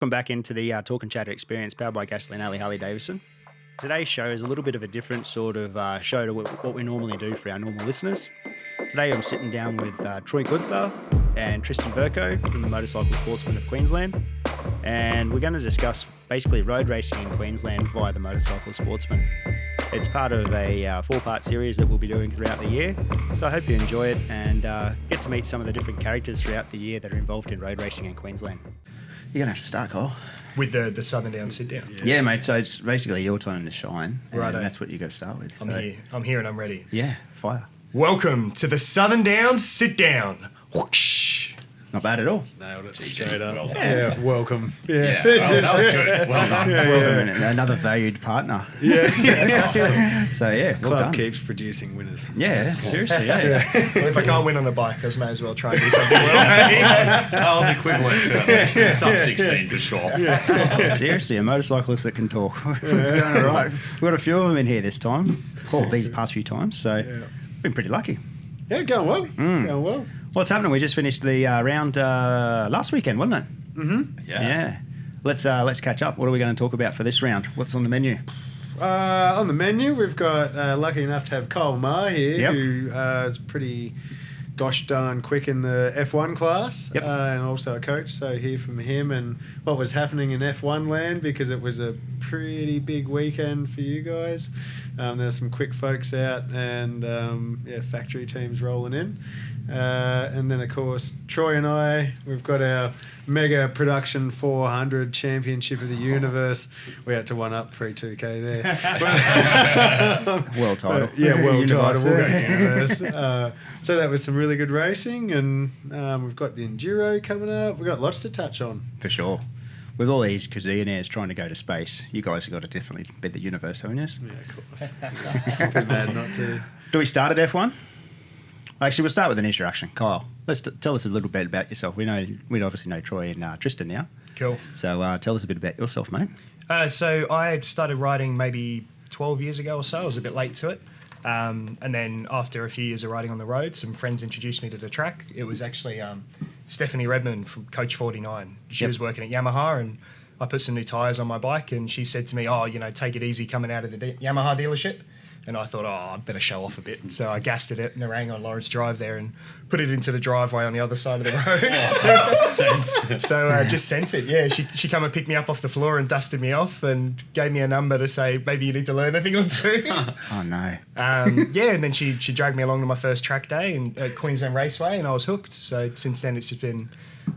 Welcome back into the Talk and Chatter experience powered by Gasoline Alley Harley Davidson. Today's show is a little bit of a different sort of show to what we normally do for our normal listeners. Today I'm sitting down with Troy Guenther and Tristan Vercoe from the Motorcycle Sportsmen of Queensland, and we're going to discuss basically road racing in Queensland via the Motorcycle Sportsmen. It's part of a four-part series that we'll be doing throughout the year, so I hope you enjoy it and get to meet some of the different characters throughout the year that are involved in road racing in Queensland. You're going to have to start, Kyle. With the Southern Down sit down. Yeah, mate, so it's basically your time to shine. Right. And that's what you got to start with. I'm here and I'm ready. Yeah, fire. Welcome to the Southern Down sit down. Whoosh. Not bad at all. Nailed it. Straight up. Well done. Yeah, welcome. Yeah, that was good. Well done. Welcome, and another valued partner. Yes. So, yeah, well Club done. keeps producing winners. Yeah, seriously, yeah. Well, if I can't win on a bike, I may as well try and do something well. That was equivalent to at least sub 16 for sure. Seriously, a motorcyclist that can talk. We're going all right. We've got a few of them in here this time, these past few times, so been pretty lucky. Yeah, going well. Going well. What's happening? We just finished the round last weekend, wasn't it? Mm-hmm. Yeah. Let's catch up. What are we going to talk about for this round? What's on the menu? On the menu, we've got lucky enough to have Kyle Maher here, who is pretty gosh darn quick in the F1 class, and also a coach. So hear from him and what was happening in F1 land, because it was a pretty big weekend for you guys. There's some quick folks out and factory teams rolling in. And then, of course, Troy and I, we've got our mega production 400 championship of the universe. We had to one up pre-2K there. World title. World title. We'll go Universe. universe. So that was some really good racing, and we've got the Enduro coming up. We've got lots to touch on. For sure. With all these gazillionaires trying to go to space, you guys have got to definitely beat the universe, haven't you? Yeah, of course. I'd be mad not to. Do we start at F1? Actually, we'll start with an introduction. Kyle, tell us a little bit about yourself. We obviously know Troy and Tristan now. Cool. So tell us a bit about yourself, mate. So I started riding maybe 12 years ago or so. I was a bit late to it. And then after a few years of riding on the road, some friends introduced me to the track. It was actually Stephanie Redmond from Coach 49. She was working at Yamaha, and I put some new tyres on my bike, and she said to me, take it easy coming out of the Yamaha dealership. And I thought, I better show off a bit. So I gassed it at Narang on Lawrence Drive there and put it into the driveway on the other side of the road. So I just sent it. Yeah, she come and picked me up off the floor and dusted me off and gave me a number to say, maybe you need to learn a thing or two. Oh, no. And then she dragged me along to my first track day at Queensland Raceway, and I was hooked. So since then, it's just been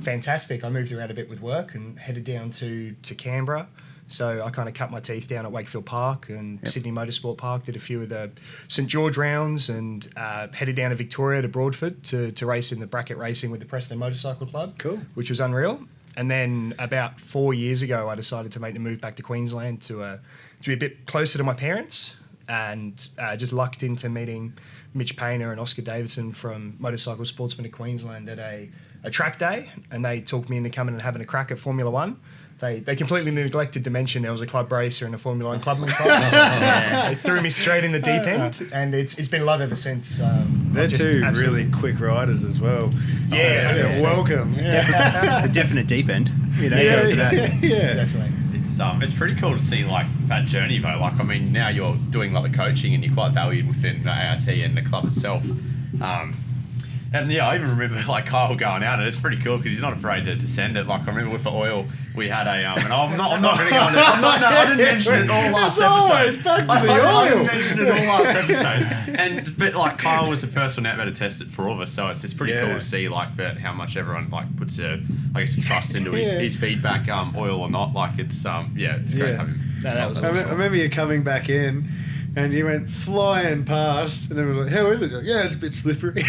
fantastic. I moved around a bit with work and headed down to Canberra. So I kind of cut my teeth down at Wakefield Park and Sydney Motorsport Park, did a few of the St George rounds, and headed down to Victoria to Broadford to race in the bracket racing with the Preston Motorcycle Club. Cool. Which was unreal. And then about 4 years ago, I decided to make the move back to Queensland to be a bit closer to my parents, and just lucked into meeting Mitch Painter and Oscar Davidson from Motorcycle Sportsmen of Queensland at a track day, and they talked me into coming and having a crack at Formula One. They completely neglected to mention there was a club racer and a Formula One clubman class. They threw me straight in the deep end, and it's been a lot ever since. They're two really quick riders as well. Yeah, welcome. Yeah. It's a definite deep end. Definitely. It's pretty cool to see like that journey though. Like, I mean, now you're doing like the coaching and you're quite valued within ART and the club itself. And yeah, I even remember like Kyle going out, and it's pretty cool because he's not afraid to send it. Like, I remember with the oil, we had a and I'm not going to go on this. I didn't mention it all last episode. Back to the oil. I didn't mention it all last episode. But like Kyle was the first one out there to test it for all of us, so it's just pretty cool to see like that how much everyone like puts trust into his feedback, oil or not. Like it's it's great having him. No, that was I remember you coming back in. And you went flying past, and everyone was like, how is it? Like, yeah, it's a bit slippery.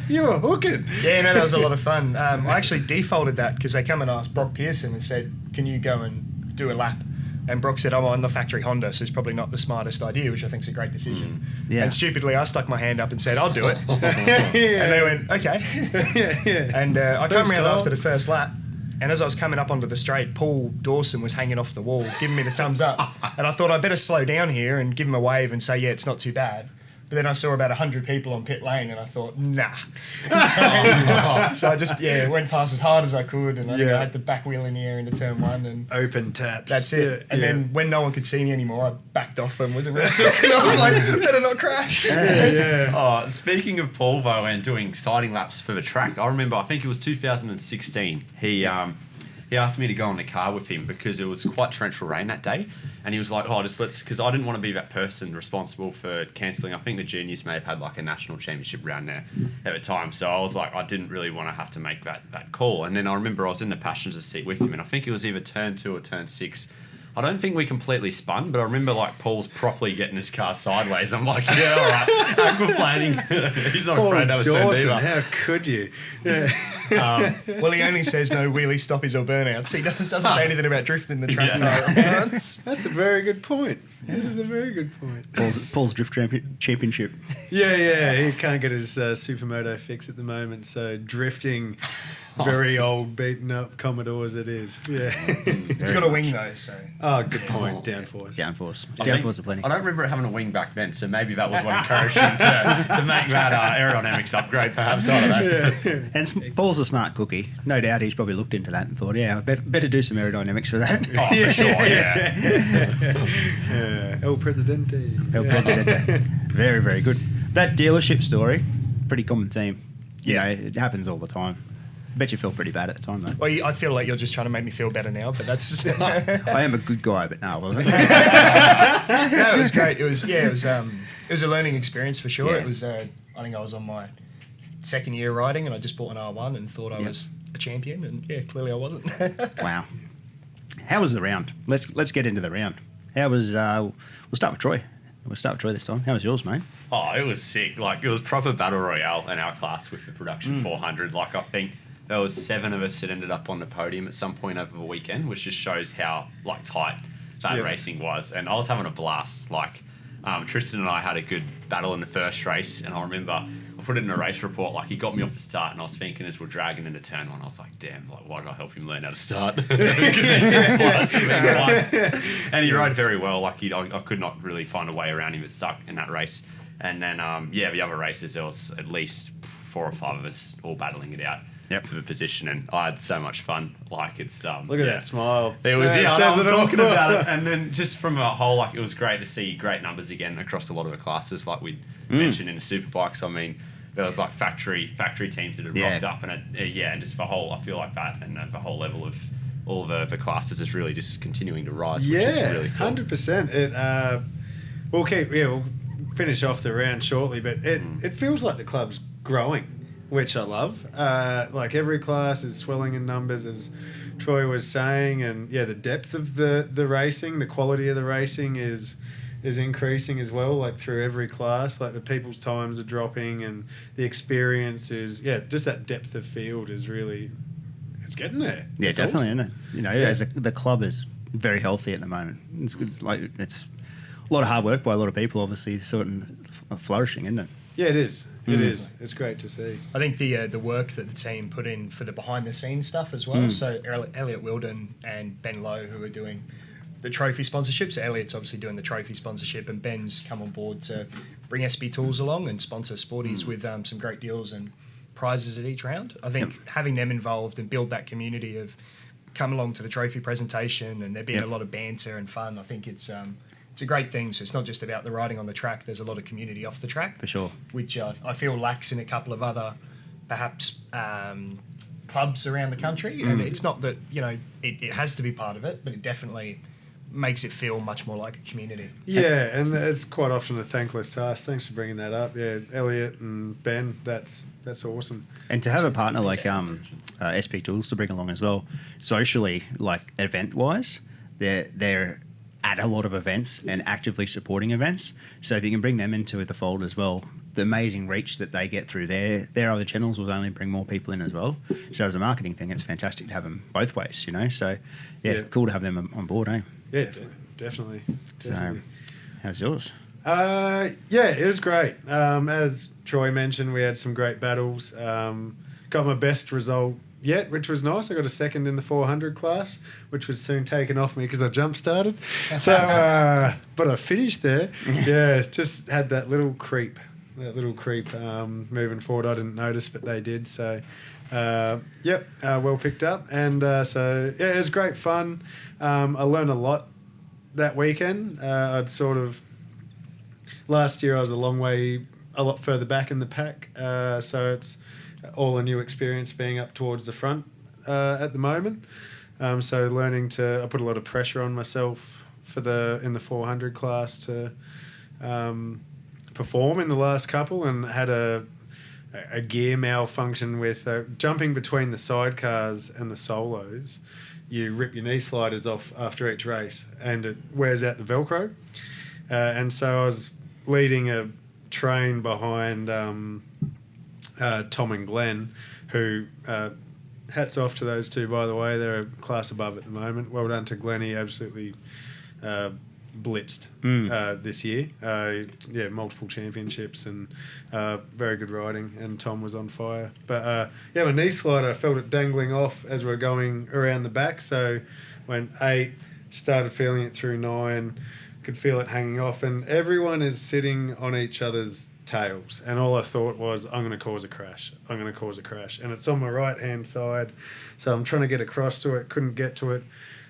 You were hooking. Yeah, no, that was a lot of fun. I actually defaulted that because they come and asked Brock Pearson and said, can you go and do a lap? And Brock said, I'm on the factory Honda, so it's probably not the smartest idea, which I think is a great decision. Yeah. And stupidly, I stuck my hand up and said, I'll do it. And they went, okay. And I come around after the first lap, and as I was coming up onto the straight, Paul Dawson was hanging off the wall, giving me the thumbs up. And I thought I'd better slow down here and give him a wave and say, yeah, it's not too bad. But then I saw about 100 people on pit lane, and I thought, nah. So I just went past as hard as I could, and I think I had the back wheel in the air into turn 1, and open taps. that's it. And then when no one could see me anymore, I backed off and was a real silk, and I was like, better not crash. Oh, speaking of Paul though, and doing siding laps for the track, I remember I think it was 2016. He asked me to go on the car with him because it was quite torrential rain that day. And he was like, because I didn't want to be that person responsible for cancelling. I think the juniors may have had like a national championship round there at the time. So I was like, I didn't really want to have to make that call. And then I remember I was in the passenger seat with him, and I think it was either turn 2 or turn 6. I don't think we completely spun, but I remember like Paul's properly getting his car sideways. I'm like, yeah, all right, aquaplaning. He's not afraid to have a turn either. How could you? Yeah. Well, he only says no wheelie stoppies or burnouts. He doesn't say anything about drifting the track. That's a very good point. This is a very good point. Paul's drift championship. Yeah. He can't get his supermoto fix at the moment, so drifting very old, beaten up Commodores it is. Yeah. It's got a wing though, so. Oh, good point. Downforce. Downforce are plenty. I don't remember it having a wing back then, so maybe that was what encouraged him to make that aerodynamics upgrade, perhaps. I don't know. And Paul's a smart cookie. No doubt he's probably looked into that and thought, better do some aerodynamics for that. Oh, for sure, El Presidente. El Presidente. Very, very good. That dealership story, pretty common theme. It happens all the time. Bet you felt pretty bad at the time, though. Well, I feel like you're just trying to make me feel better now, but that's. I am a good guy, but no, wasn't. No, it was great. It was a learning experience for sure. Yeah. It was. I think I was on my second year riding, and I just bought an R1 and thought I was a champion, and clearly I wasn't. Wow. How was the round? Let's get into the round. How was? We'll start with Troy. We'll start with Troy this time. How was yours, mate? Oh, it was sick. Like, it was proper battle royale in our class with the production 400. Like, I think there was 7 of us that ended up on the podium at some point over the weekend, which just shows how like tight that racing was. And I was having a blast. Like, Tristan and I had a good battle in the first race, and I remember I put it in a race report. Like, he got me off the start, and I was thinking as we're dragging into turn 1, I was like, damn, like, why did I help him learn how to start? And he rode very well. Like, I could not really find a way around him. It stuck in that race. And then, the other races, there was at least 4 or 5 of us all battling it out. For the position, and I had so much fun. Like, it's look at that smile. There was it I'm talking about it, and then just from a whole, like, it was great to see great numbers again across a lot of the classes, like we mentioned in the superbikes. I mean, there was like factory teams that had rocked up, and and just the whole, I feel like that, and the whole level of all the classes is really just continuing to rise, which is really cool. 100%. It we'll finish off the round shortly, but it feels like the club's growing, which I love. Like, every class is swelling in numbers, as Troy was saying, and the depth of the racing, the quality of the racing is increasing as well. Like, through every class, like the people's times are dropping, and the experience is just that depth of field is really, it's getting there. Yeah, It's definitely, awesome. isn't it? As the club is very healthy at the moment. It's good. Like, it's a lot of hard work by a lot of people, obviously, sort of flourishing, isn't it? Yeah, it is. It is. It's great to see. I think the work that the team put in for the behind the scenes stuff as well. So Elliot Wilden and Ben Lowe, who are doing the trophy sponsorship. So Elliot's obviously doing the trophy sponsorship, and Ben's come on board to bring SB Tools along and sponsor Sporties with some great deals and prizes at each round. I think having them involved and build that community of come along to the trophy presentation, and there being a lot of banter and fun. I think it's a great thing. So it's not just about the riding on the track. There's a lot of community off the track. For sure. Which I feel lacks in a couple of other, perhaps, clubs around the country. And it's not that, it has to be part of it, but it definitely makes it feel much more like a community. Yeah, and it's quite often a thankless task. Thanks for bringing that up. Yeah, Elliot and Ben, that's awesome. And to have a partner like SP Tools to bring along as well, socially, like event-wise, they're at a lot of events and actively supporting events. So if you can bring them into the fold as well, the amazing reach that they get through their other channels will only bring more people in as well. So as a marketing thing, it's fantastic to have them both ways, So cool to have them on board, eh? Yeah, definitely. So how's yours? It was great. As Troy mentioned, we had some great battles. Got my best result yet, which was nice. I got a second in the 400 class, which was soon taken off me because I jump started. So, but I finished there. Yeah, just had that little creep. Moving forward, I didn't notice, but they did. So, well picked up. And so, yeah, it was great fun. I learned a lot that weekend. Last year I was a lot further back in the pack. So it's all a new experience being up towards the front at the moment. So I put a lot of pressure on myself in the 400 class to perform in the last couple, and had a gear malfunction with jumping between the sidecars and the solos. You rip your knee sliders off after each race, and it wears out the Velcro. And so I was leading a train behind Tom and Glenn, who hats off to those two, by the way. They're a class above at the moment. Well done to Glenn. He absolutely blitzed this year. Multiple championships and very good riding, and Tom was on fire. But my knee slider, I felt it dangling off as we were going around the back. So when 8, started feeling it through 9, could feel it hanging off, and everyone is sitting on each other's tails, and all I thought was, I'm going to cause a crash, and it's on my right hand side, so I'm trying to get across to it, couldn't get to it.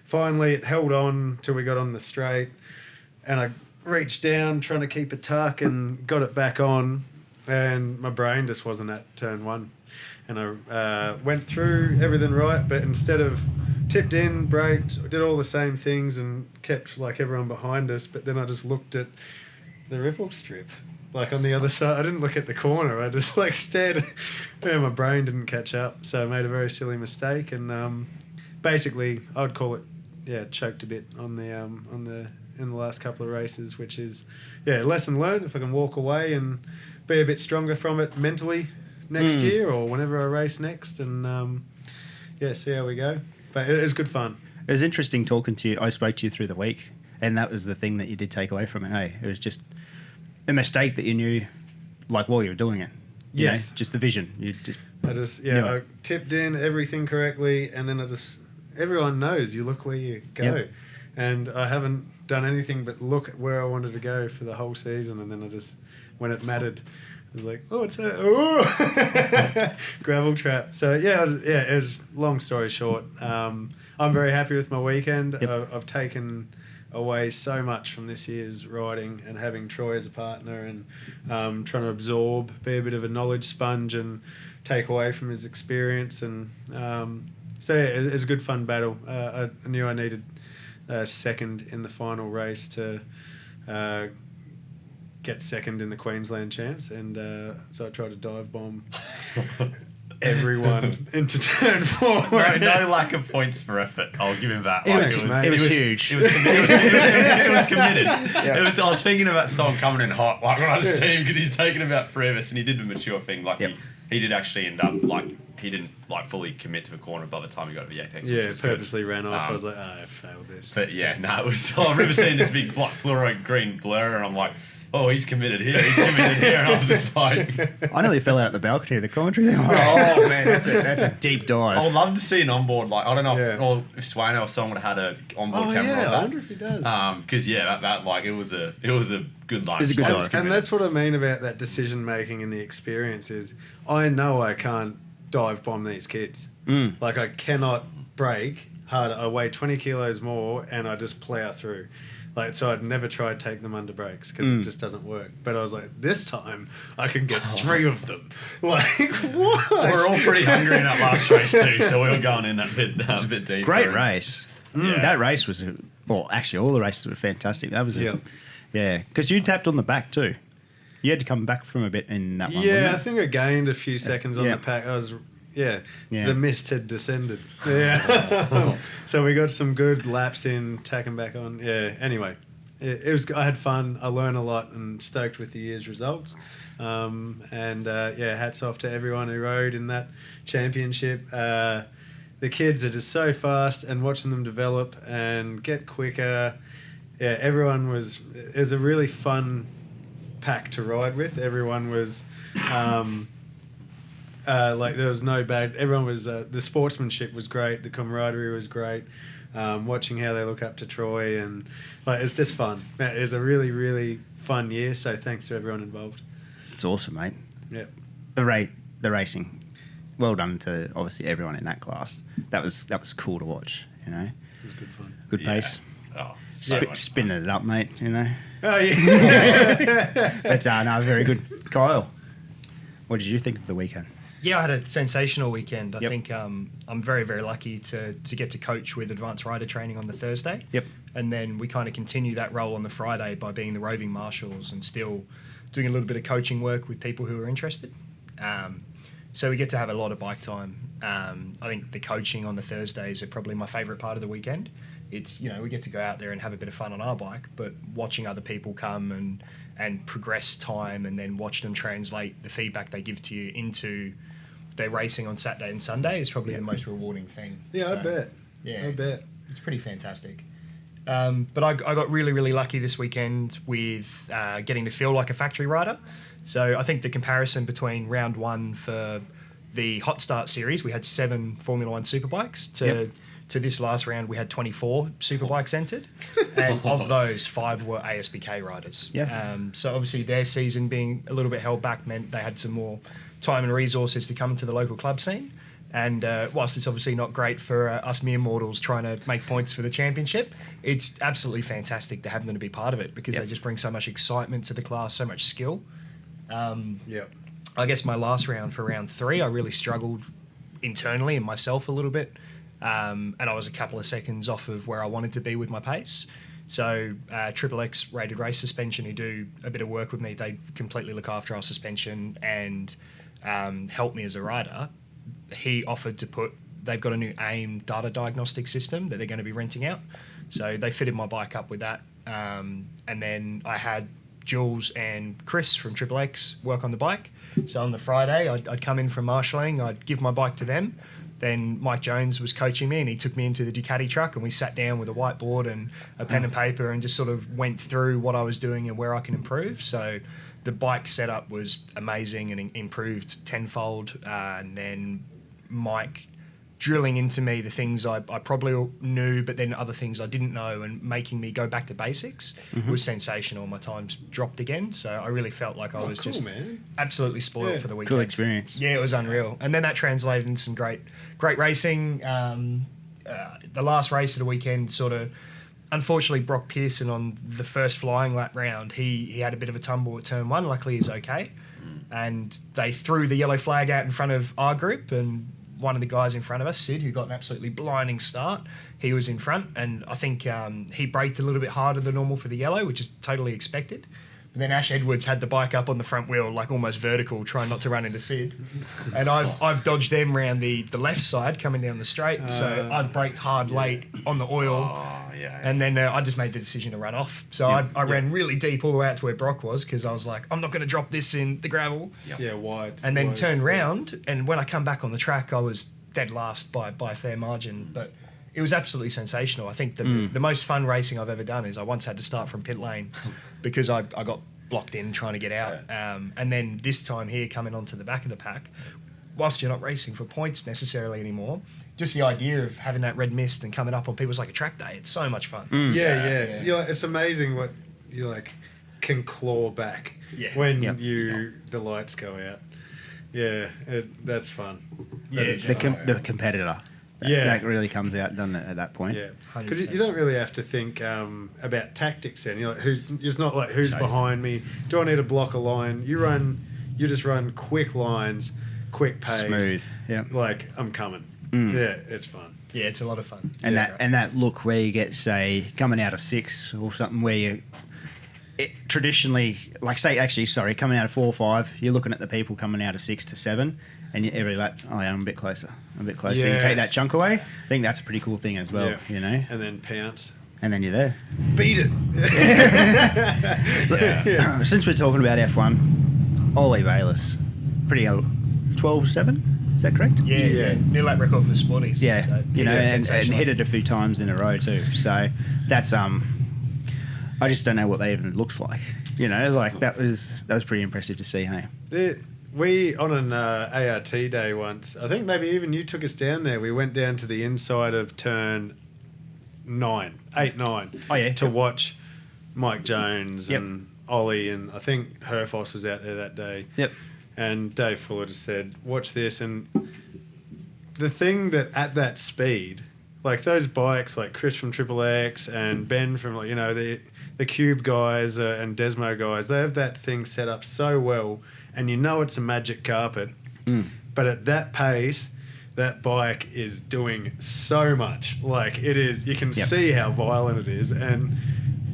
Finally it held on till we got on the straight, and I reached down trying to keep it tuck and got it back on, and my brain just wasn't at turn 1, and I went through everything right, but instead of tipped in, braked, did all the same things and kept like everyone behind us, but then I just looked at the ripple strip like on the other side. I didn't look at the corner, I just like stared. My brain didn't catch up, so I made a very silly mistake, and basically I would call it choked a bit on the in the last couple of races, which is lesson learned. If I can walk away and be a bit stronger from it mentally next year or whenever I race next, and see how we go. But it was good fun. It was interesting talking to you. I spoke to you through the week, and that was the thing that you did take away from it, hey? It was just a mistake that you knew, like, while you were doing it. You know, just the vision. I tipped in everything correctly, and then everyone knows you look where you go. Yep. And I haven't done anything but look at where I wanted to go for the whole season, and then when it mattered, I was like, oh, it's a gravel trap. So it was long story short. I'm very happy with my weekend. Yep. I've taken away so much from this year's riding, and having Troy as a partner, and trying to absorb, be a bit of a knowledge sponge and take away from his experience. And it was a good fun battle. I knew I needed second in the final race to get second in the Queensland champs, and so I tried to dive bomb everyone into turn 4. No lack of points for effort. I'll give him that. It was huge. It was committed. I was thinking about someone coming in hot, like when I was seeing him, because he's taken about 3 of us, and he did the mature thing. Like he did actually end up he didn't fully commit to the corner by the time he got to the apex. Yeah, purposely ran off. I was like, I failed this. But it was. I remember seeing this big fluoro green blur, and I'm like, oh, he's committed here, and I was just like... I nearly fell out the balcony of the commentary. Oh, man, that's a deep dive. I would love to see an onboard, I don't know if Swain or someone would have had an onboard camera on that. I wonder if he does. Because, it was a good lunch. It was a good dive. And that's what I mean about that decision-making and the experience is, I know I can't dive bomb these kids. Like, I cannot brake hard. I weigh 20 kilos more, and I just plough through. So I'd never try to take them under brakes because it just doesn't work. But I was like, this time I can get 3 of them. Like, what? We're all pretty hungry in that last race too, so we were going in that bit deeper. Great race. That race was, actually all the races were fantastic. That was because you tapped on the back too. You had to come back from a bit in that one. Yeah, I think I gained a few seconds on the pack. I was... the mist had descended. So we got some good laps in, tacking back on. Anyway, it was. I had fun. I learned a lot, and stoked with the year's results. Hats off to everyone who rode in that championship. The kids are just so fast, and watching them develop and get quicker. Everyone was. It was a really fun pack to ride with. Everyone was. Like there was no bad. Everyone was the sportsmanship was great. The camaraderie was great. Watching how they look up to Troy and like it's just fun. It was a really really fun year. So thanks to everyone involved. It's awesome, mate. Yep. The racing. Well done to obviously everyone in that class. That was cool to watch. You know, It was good fun. good pace. Oh, so much Spinning it up, mate. You know. Oh yeah. But no, very good. Kyle, what did you think of the weekend? Yeah, I had a sensational weekend. I Yep. think I'm very, very lucky to get to coach with advanced rider training on the Thursday. Yep. And then we kind of continue that role on the Friday by being the roving marshals and still doing a little bit of coaching work with people who are interested. So we get to have a lot of bike time. I think the coaching on the Thursdays are probably my favourite part of the weekend. It's, you know, we get to go out there and have a bit of fun on our bike, but watching other people come and progress time and then watch them translate the feedback they give to you into their racing on Saturday and Sunday is probably the most rewarding thing. Yeah, I bet. Yeah, I bet. It's pretty fantastic. But I got really, really lucky this weekend with getting to feel like a factory rider. So I think the comparison between round one for the Hot Start series, we had 7 Formula One superbikes, to this last round we had 24 superbikes entered, and of those 5 were ASBK riders. Yeah. So obviously their season being a little bit held back meant they had some more time and resources to come to the local club scene. And whilst it's obviously not great for us mere mortals trying to make points for the championship, it's absolutely fantastic to have them to be part of it because they just bring so much excitement to the class, so much skill. Yep. I guess my last round for round 3, I really struggled internally and myself a little bit. And I was a couple of seconds off of where I wanted to be with my pace. So Triple X rated race suspension, who do a bit of work with me, they completely look after our suspension and help me as a rider. He offered to they've got a new AIM data diagnostic system that they're going to be renting out. So they fitted my bike up with that. And then I had Jules and Chris from Triple X work on the bike. So on the Friday, I'd come in from marshalling, I'd give my bike to them. Then Mike Jones was coaching me and he took me into the Ducati truck and we sat down with a whiteboard and a pen and paper and just sort of went through what I was doing and where I can improve. So the bike setup was amazing and improved tenfold. And then Mike drilling into me the things I probably knew, but then other things I didn't know, and making me go back to basics was sensational. My times dropped again, so I really felt like I was cool, just man. absolutely spoiled for the weekend. Cool experience. Yeah, it was unreal. And then that translated into some great racing. The last race of the weekend sort of, unfortunately, Brock Pearson on the first flying lap round, he had a bit of a tumble at turn 1. Luckily, he's okay. And they threw the yellow flag out in front of our group, and one of the guys in front of us, Sid, who got an absolutely blinding start, he was in front, and I think he braked a little bit harder than normal for the yellow, which is totally expected. But then Ash Edwards had the bike up on the front wheel, like almost vertical, trying not to run into Sid. And I've dodged them around the left side coming down the straight, so I've braked hard late on the oil. Oh, yeah. And then I just made the decision to run off. So I ran really deep all the way out to where Brock was because I was like, I'm not going to drop this in the gravel. Yeah, wide. And then wide. turned round, and when I come back on the track, I was dead last by a fair margin. But it was absolutely sensational. I think the most fun racing I've ever done is I once had to start from pit lane because I got blocked in trying to get out. And then this time here, coming onto the back of the pack, whilst you're not racing for points necessarily anymore, just the idea of having that red mist and coming up on people's like a track day, it's so much fun. Yeah. You're like, it's amazing what you like can claw back when the lights go out. Yeah, that's fun. The competitor. That really comes out, doesn't it, at that point? Yeah, because you don't really have to think about tactics. Then you're like, it's not like who's behind me. Do I need to block a line? You just run quick lines, quick pace, smooth. Yeah, like I'm coming. Yeah, it's fun. Yeah, it's a lot of fun. And that look where you get, say, coming out of 6 or something where you traditionally, like coming out of 4 or 5, you're looking at the people coming out of 6 to 7, and every lap, I'm a bit closer. Yes. You take that chunk away. I think that's a pretty cool thing as well, you know. And then pounce. And then you're there. Beat it. Since we're talking about F1, Ollie Bayliss, pretty 12-7. Is that correct? Yeah. New lap record for Sporties. Yeah, So, and hit it a few times in a row too. So that's I just don't know what that even looks like. You know, like that was pretty impressive to see. Hey, We, on an ART day once, I think maybe even you took us down there. We went down to the inside of turn 9. Oh, yeah. To watch Mike Jones Yep. and Ollie, and I think Herfoss was out there that day. Yep. And Dave Fuller just said, watch this. And the thing that at that speed, like those bikes, like Chris from Triple X and Ben from, like, you know, the Cube guys and Desmo guys, they have that thing set up so well, and you know it's a magic carpet. But at that pace, that bike is doing so much. Like, it is, you can see how violent it is, and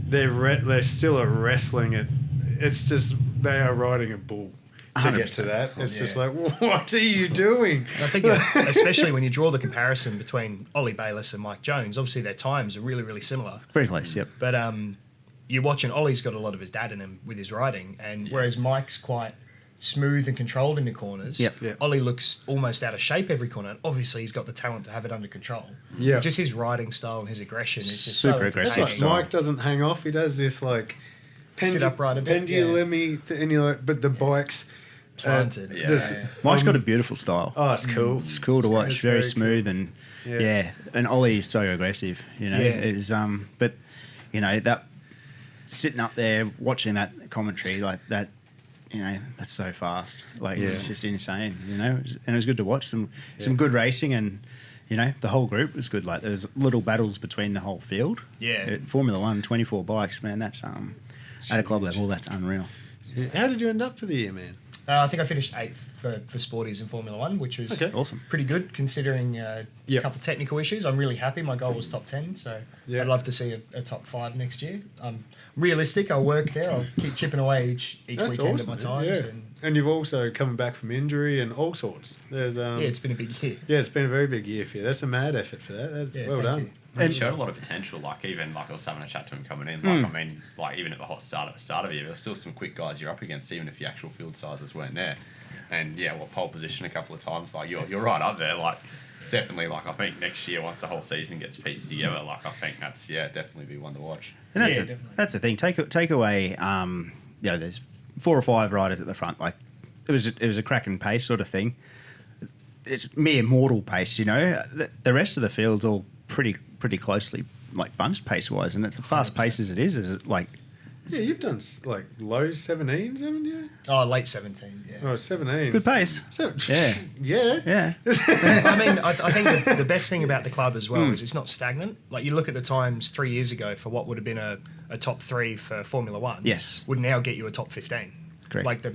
they're still wrestling it. It's just, they are riding a bull to get to that. It's just like, what are you doing? And I think especially when you draw the comparison between Ollie Bayliss and Mike Jones, obviously their times are really, really similar. Very close, yep. But you're watching, Ollie's got a lot of his dad in him with his riding, and whereas Mike's quite smooth and controlled in the corners, Ollie looks almost out of shape every corner, and obviously he's got the talent to have it under control. Yeah. Just his riding style and his aggression is just Super so aggressive. Like, entertaining. Mike doesn't hang off. He does this, like, Sit upright a bit, pendulum-y and you're like, but the bike's Planted. Mike's got a beautiful style. Oh, it's cool. It's cool to watch. It's Very very smooth and and Ollie's so aggressive. You know, it's but you know that sitting up there watching that commentary like that, you know, that's so fast. Like it's just insane. You know, and it was good to watch some good racing, and you know the whole group was good. Like there's little battles between the whole field. Formula One, 24 bikes, man. That's at a club level, that's unreal. How did you end up for the year, man? I think I finished 8th for Sporties in Formula One, which was Awesome. pretty good considering a couple of technical issues. I'm really happy. My goal was top 10, so I'd love to see a top 5 next year. I'm realistic. I'll work there. I'll keep chipping away each That's weekend awesome, at my man. times. And you've also coming back from injury and all sorts. There's It's been a big year. Yeah, it's been a very big year for you. That's a mad effort for that. That's well thank done. you. And showed a lot of potential. Like even like I was having a chat to him coming in. Like I mean, like even at the hot start at the start of the year, there's still some quick guys you're up against, even if the actual field sizes weren't there. And pole position a couple of times. Like you're right up there. Like it's definitely like I think next year once the whole season gets pieced together, like I think that's definitely be one to watch. And that's the thing. Take away. You know, there's 4 or 5 riders at the front. Like it was a cracking pace sort of thing. It's mere mortal pace, you know. The rest of the field's all pretty closely like bunched pace wise, and it's a fast 100%. Pace as it is. Is it like? Yeah, you've done like low 17s, haven't you? Oh, late 17, yeah. Oh, 17s. Good pace. Yeah. I mean, I think the best thing about the club as well is it's not stagnant. Like you look at the times 3 years ago for what would have been a top 3 for Formula One. Yes. Would now get you a top 15. Correct. Like the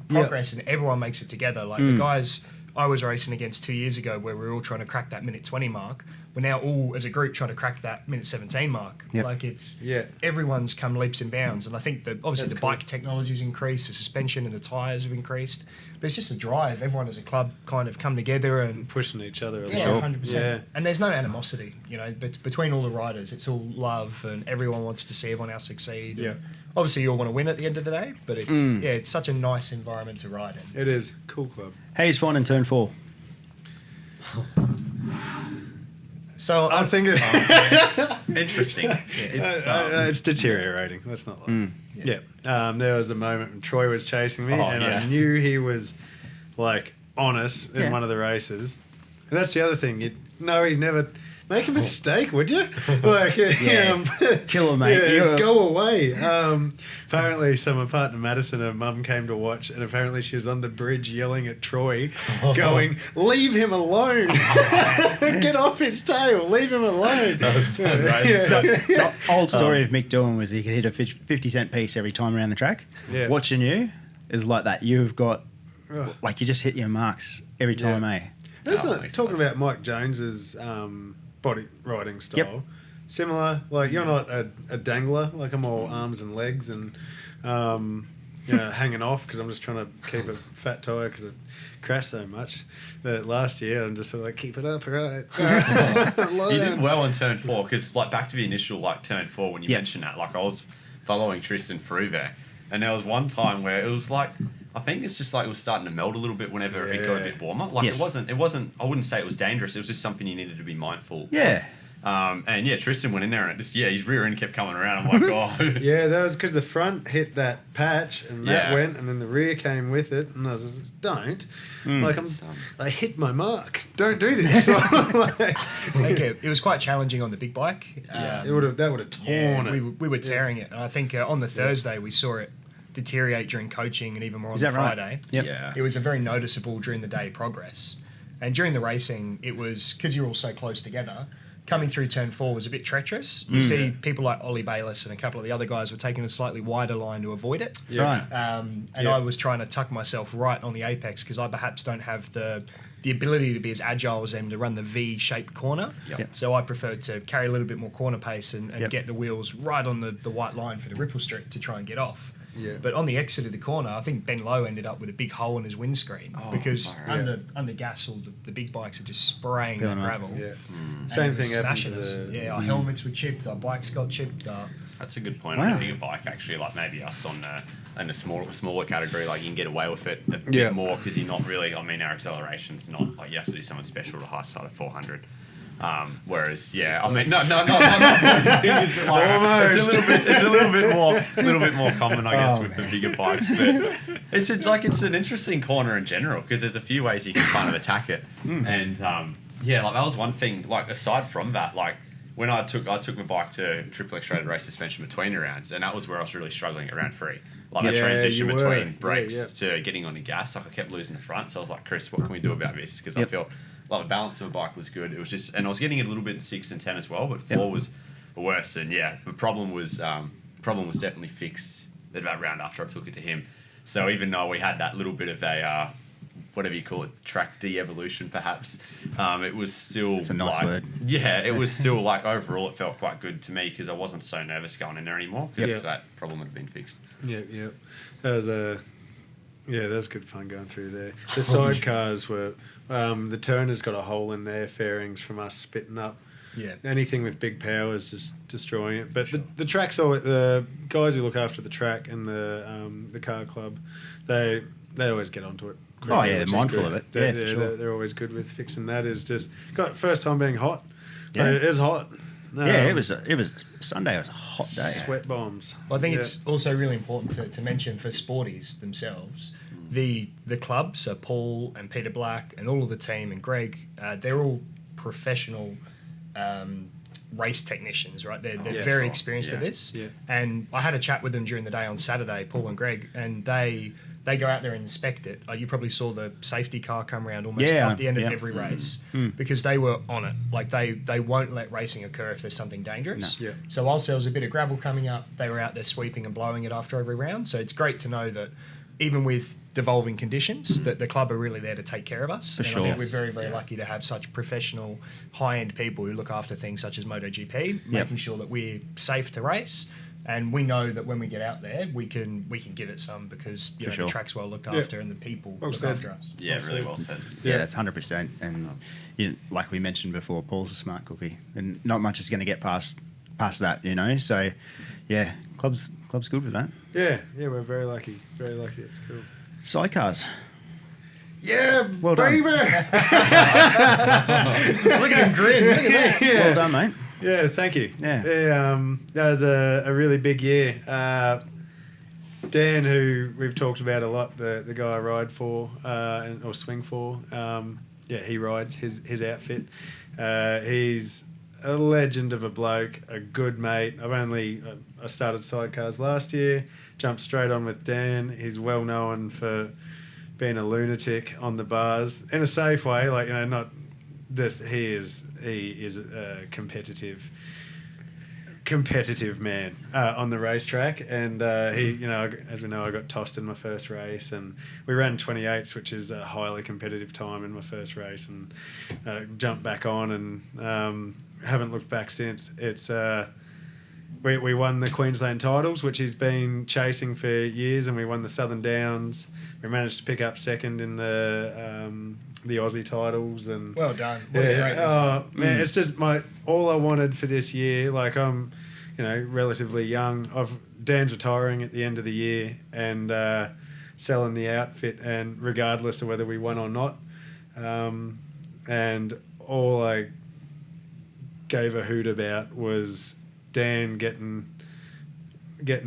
progress and everyone makes it together. Like the guys I was racing against 2 years ago where we were all trying to crack that minute 20 mark. We're now all as a group trying to crack that minute 17 mark. Yep. Like it's everyone's come leaps and bounds, and I think that obviously the bike technology's increased, the suspension and the tyres have increased, but it's just a drive. Everyone as a club kind of come together and pushing each other. 100%. Yeah. And there's no animosity, you know, between all the riders. It's all love, and everyone wants to see everyone else succeed. Yeah. Obviously, you all want to win at the end of the day, but it's it's such a nice environment to ride in. It is cool club. How you finding turn 4? So I think Interesting. it's deteriorating. That's not like there was a moment when Troy was chasing me, I knew he was like on us in one of the races. And that's the other thing. He'd never make a mistake, would you? Like, Killer, mate. Go away. Apparently, my partner Madison, her mum came to watch, and apparently she was on the bridge yelling at Troy, going, "Leave him alone! Get off his tail! Leave him alone!" That was fun, right? The old story of Mick Doohan was he could hit a 50-cent piece every time around the track. Yeah. Watching you is like that. You've got, like, you just hit your marks every time, Talking about Mike Jones's body riding style. Yep. Similar, like you're not a dangler, like I'm all arms and legs and hanging off because I'm just trying to keep a fat tyre because it crashed so much that last year I'm just sort of like, keep it up, right? You did well on turn 4 because like back to the initial like turn 4 when you mentioned that, like I was following Tristan through there, and there was one time where it was like, I think it's just like it was starting to melt a little bit whenever it got a bit warmer. Like it wasn't. I wouldn't say it was dangerous. It was just something you needed to be mindful. Yeah. And yeah, Tristan went in there and his rear end kept coming around. I'm like, oh. Yeah, that was because the front hit that patch and that went, and then the rear came with it. And I was like, don't. I hit my mark. Don't do this. It was quite challenging on the big bike. That would have torn it. We were tearing it. And I think on the Thursday we saw it deteriorate during coaching and even more on Is the that right? Friday. Yep. Yeah. It was a very noticeable during the day progress. And during the racing, it was, because you're all so close together, coming through turn 4 was a bit treacherous. You see people like Ollie Bayliss and a couple of the other guys were taking a slightly wider line to avoid it. Yeah. Right. I was trying to tuck myself right on the apex because I perhaps don't have the ability to be as agile as them to run the V-shaped corner. Yep. So I preferred to carry a little bit more corner pace and get the wheels right on the white line for the ripple strip to try and get off. Yeah. But on the exit of the corner, I think Ben Lowe ended up with a big hole in his windscreen because under gas, all the big bikes are just spraying the gravel. Yeah. And Same it was thing happened smashing to us. the... Our helmets were chipped, our bikes got chipped. That's a good point on a bigger bike, actually. Like maybe us on in a smaller category, like you can get away with it a bit more because you're not really. I mean, our acceleration's not like you have to do something special to high side of 400. Whereas, I mean, not it's a little bit more common, I guess, with the bigger bikes. But it's an interesting corner in general because there's a few ways you can kind of attack it. And like that was one thing. Like aside from that, like when I took my bike to triple X-rated race suspension between rounds, and that was where I was really struggling at round 3. Like that transition between brakes to getting onto gas, like I kept losing the front. So I was like, Chris, what can we do about this? Because I felt like the balance of the bike was good. It was just, and I was getting it a little bit in 6 and 10 as well, but 4 was worse. And the problem was definitely fixed at about round after I took it to him. So even though we had that little bit of a whatever you call it, track de-evolution perhaps, it was still. It's a nice word. Yeah, it was still like overall it felt quite good to me because I wasn't so nervous going in there anymore because that problem had been fixed. Yeah. That was that was good fun going through there. The sidecars were. The Turner's got a hole in their fairings from us spitting up. Yeah. Anything with big power is just destroying it. But the track's always, the guys who look after the track and the car club, they always get onto it. Quickly, they're mindful of it. They're always good with fixing that. Is just first time being hot. Yeah. It was hot. It was Sunday. It was a hot day. Sweat bombs. Well, I think it's also really important to mention for sporties themselves. The club, so Paul and Peter Black and all of the team and Greg, they're all professional race technicians, right? They're very experienced at this. Yeah. And I had a chat with them during the day on Saturday, Paul and Greg, and they go out there and inspect it. You probably saw the safety car come around almost at the end of every race because they were on it. Like they won't let racing occur if there's something dangerous. No. Yeah. So whilst there was a bit of gravel coming up, they were out there sweeping and blowing it after every round. So it's great to know that even with devolving conditions, that the club are really there to take care of us. For sure. I think we're very, very lucky to have such professional, high-end people who look after things such as MotoGP, making sure that we're safe to race. And we know that when we get out there, we can give it some because the track's well looked after and the people look after us. Yeah, really well said. Yeah, that's 100%. And like we mentioned before, Paul's a smart cookie, and not much is going to get past that, So, yeah, club's good with that. Yeah, we're very lucky. Very lucky. It's cool. Sidecars. Yeah, well done. Look at him grin. Look at that. Yeah. Well done, mate. Yeah, thank you. Yeah. That was a really big year. Dan, who we've talked about a lot, the guy I ride for or swing for, he rides his outfit. He's a legend of a bloke, a good mate. I started sidecars last year, jumped straight on with Dan. He's well known for being a lunatic on the bars in a safe way, not just he is a competitive man on the racetrack, and he, as we know, I got tossed in my first race, and we ran 28s, which is a highly competitive time in my first race, and jumped back on, and haven't looked back since. It's we won the Queensland titles, which he's been chasing for years, and we won the Southern Downs. We managed to pick up second in the Aussie titles, and well done. What a great result. Man, it's just all I wanted for this year. Like, I'm, relatively young. Dan's retiring at the end of the year and selling the outfit, and regardless of whether we won or not, and all I gave a hoot about was Dan getting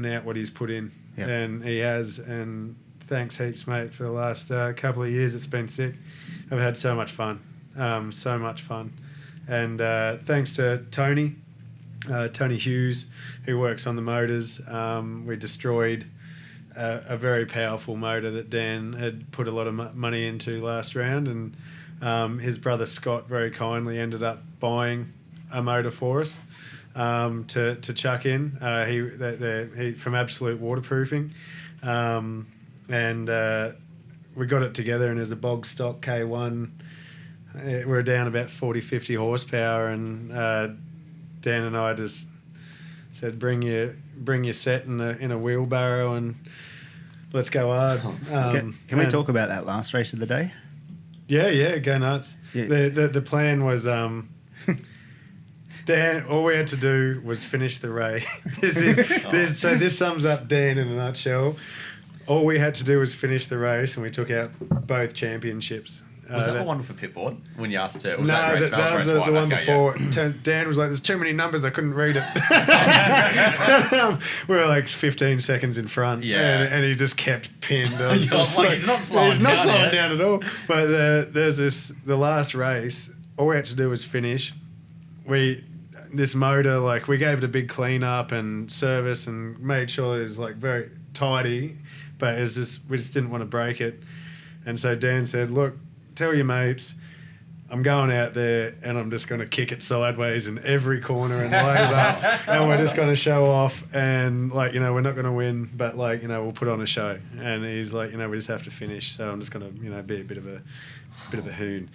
out what he's put in, and he has. And thanks heaps, mate, for the last couple of years. It's been sick. I've had so much fun, and thanks to Tony Hughes, who works on the motors. We destroyed a very powerful motor that Dan had put a lot of money into last round, and his brother Scott very kindly ended up buying a motor for us to chuck in. He from Absolute Waterproofing, and we got it together, and as a bog stock K1, we're down about 40-50 horsepower, and Dan and I just said, bring your set in a wheelbarrow and let's go hard. Can we talk about that last race of the day? Yeah, go nuts. Yeah. The plan was Dan, all we had to do was finish the race. So this sums up Dan in a nutshell. All we had to do was finish the race, and we took out both championships. Was that the one for Pitboard when you asked to? Was No, that race that was the one before. Dan was like, "There's too many numbers, I couldn't read it." We were like 15 seconds in front, and he just kept pinned. He's not slowing down at all. But the last race, all we had to do was finish. This motor, like, we gave it a big clean up and service and made sure it was like very tidy, but we just didn't want to break it. And so Dan said, "Look, tell your mates, I'm going out there and I'm just going to kick it sideways in every corner and load it up, and we're just going to show off, and we're not going to win, but we'll put on a show." And he's like, we just have to finish, so I'm just going to be a bit of a hoon.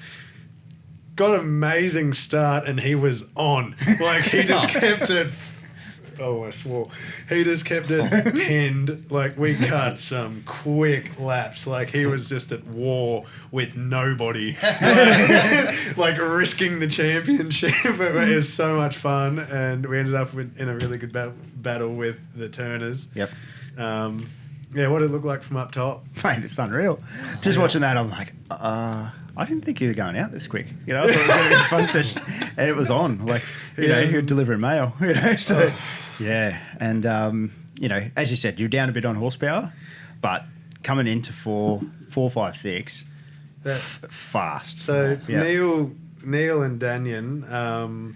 Got an amazing start, and he was on. Like, he just kept it. Oh, I swore. He just kept it pinned. Like, we cut some quick laps. Like, he was just at war with nobody. Like risking the championship. It was so much fun, and we ended up in a really good battle with the Turners. Yep. What did it look like from up top? Mate, it's unreal. Just watching that, I'm like, I didn't think you were going out this quick. I thought it was going to be a fun session, and it was on. Like, you're delivering mail. So, yeah. And as you said, you're down a bit on horsepower, but coming into 4, 5, 6, fast. So Neil and Danyan,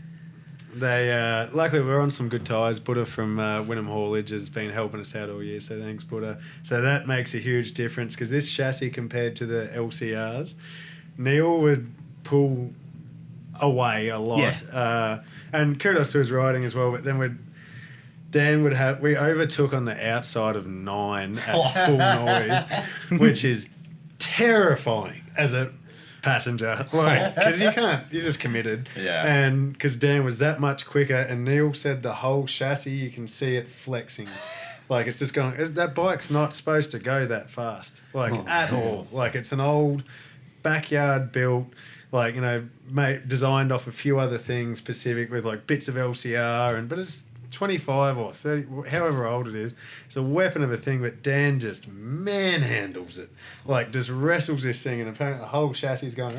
they luckily we're on some good tyres. Buddha from Wynnum Haulage has been helping us out all year, so thanks, Buddha. So that makes a huge difference, because this chassis compared to the LCRs, Neil would pull away a lot, and kudos to his riding as well. But then we overtook on the outside of 9 at full noise, which is terrifying as a passenger, because you're just committed. Yeah. And because Dan was that much quicker, and Neil said the whole chassis, you can see it flexing. Like, it's just going, that bike's not supposed to go that fast, at all. Like, it's an old backyard built, designed off a few other things specific with bits of LCR, but it's 25 or 30, however old it is. It's a weapon of a thing, but Dan just manhandles it. Just wrestles this thing, and apparently the whole chassis is going,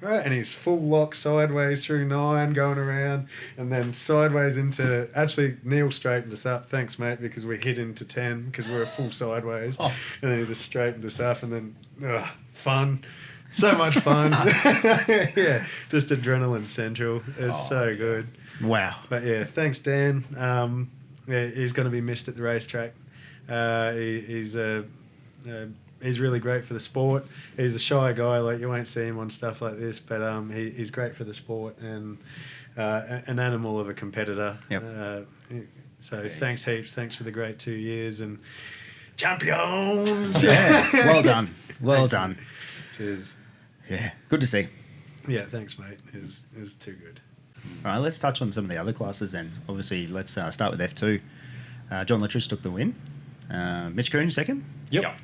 and he's full lock sideways through 9, going around, and then sideways into, actually, Neil straightened us up. Thanks, mate, because we hit into 10, because we were full sideways. And then he just straightened us up, and then, fun. So much fun. Yeah, just adrenaline central. It's so good. Wow. But yeah, thanks, Dan. He's going to be missed at the racetrack. He's really great for the sport. He's a shy guy, you won't see him on stuff like this, but he's great for the sport, and an animal of a competitor. Yep. So thanks heaps. Thanks for the great 2 years, and champions. Yeah. Well done. Well done. Cheers. Yeah. Good to see. Yeah, thanks, mate. It was too good. All right, let's touch on some of the other classes then. Obviously, let's start with F2. John Littress took the win. Mitch Coon second. Yep.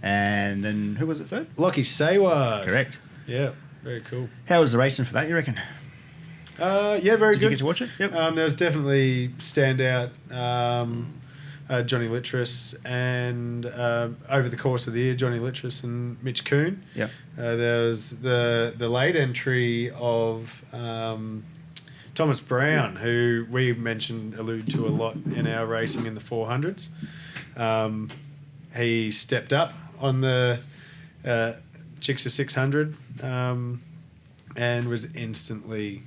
And then who was it third? Lockie Sayward. Correct. Yeah, very cool. How was the racing for that, you reckon? Yeah, very good. Did you get to watch it? Yep. There was definitely Standout, Johnny Littress, and over the course of the year, Johnny Littress and Mitch Coon. Yep. There was the late entry of Thomas Brown, who we allude to a lot in our racing in the 400s. He stepped up on the Gixxer 600 and was instantly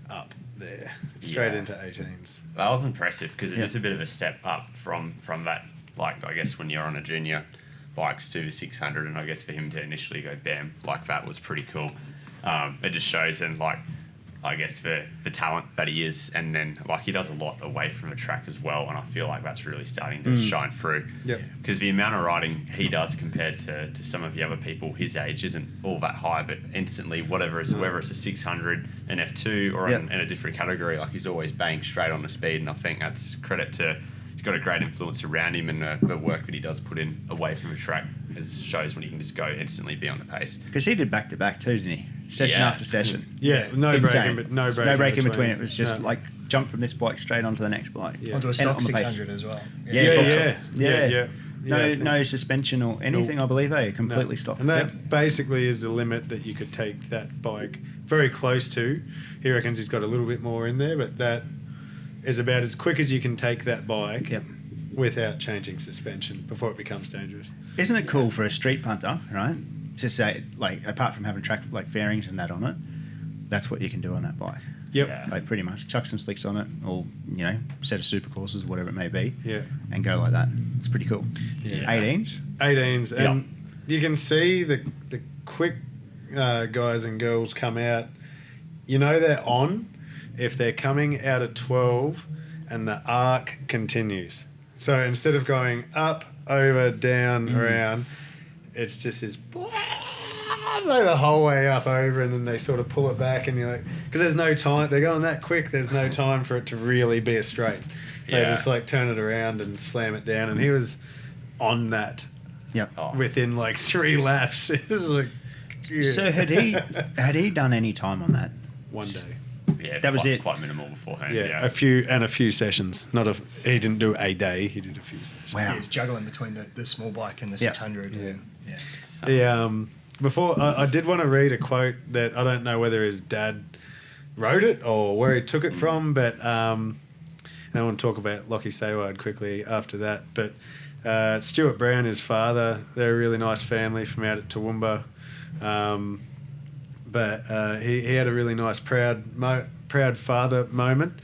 up there, straight into 18s. That was impressive because it is a bit of a step up from that, like, I guess when you're on a junior bikes to the 600, and I guess for him to initially go bam like that was pretty cool. It just shows, and like, I guess for the talent that he is, and then like he does a lot away from the track as well, and I feel like that's really starting to shine through. Because the amount of riding he does compared to some of the other people his age isn't all that high, but instantly whether it's a 600, an F2, or in a different category, like he's always banging straight on the speed, and I think that's credit to he's got a great influence around him, and the work that he does put in away from the track shows when he can just go instantly be on the pace. Because he did back-to-back too, didn't he? Session after session. No Insane. break in between. It was just like jump from this bike straight onto the next bike. Onto a stock 600 as well. No suspension or anything, I believe, completely stock. And that basically is the limit that you could take that bike very close to. He reckons he's got a little bit more in there, but that is about as quick as you can take that bike without changing suspension before it becomes dangerous. Isn't it cool for a street punter, right, to say, like, apart from having track like fairings and that on it, that's what you can do on that bike. Like pretty much chuck some slicks on it, or set of super courses, whatever it may be, and go like that. It's pretty cool. 18s, and you can see the quick guys and girls come out. They're on if they're coming out of 12 and the arc continues. So instead of going up, over, down, around, it's just this like the whole way up, over, and then they sort of pull it back, and you're like, because there's no time, they're going that quick, there's no time for it to really be a straight. They just like turn it around and slam it down, and he was on that within like 3 laps. It was like, so had he done any time on that? One day. Yeah, that was it. Quite minimal beforehand. A few sessions. He didn't do a day. He did a few sessions. Wow. He was juggling between the small bike and the 600. Before I did want to read a quote that I don't know whether his dad wrote it or where he took it from, but I want to talk about Lockie Sayward quickly after that. But Stuart Brown, his father, they're a really nice family from out at Toowoomba. But he had a really nice proud father moment,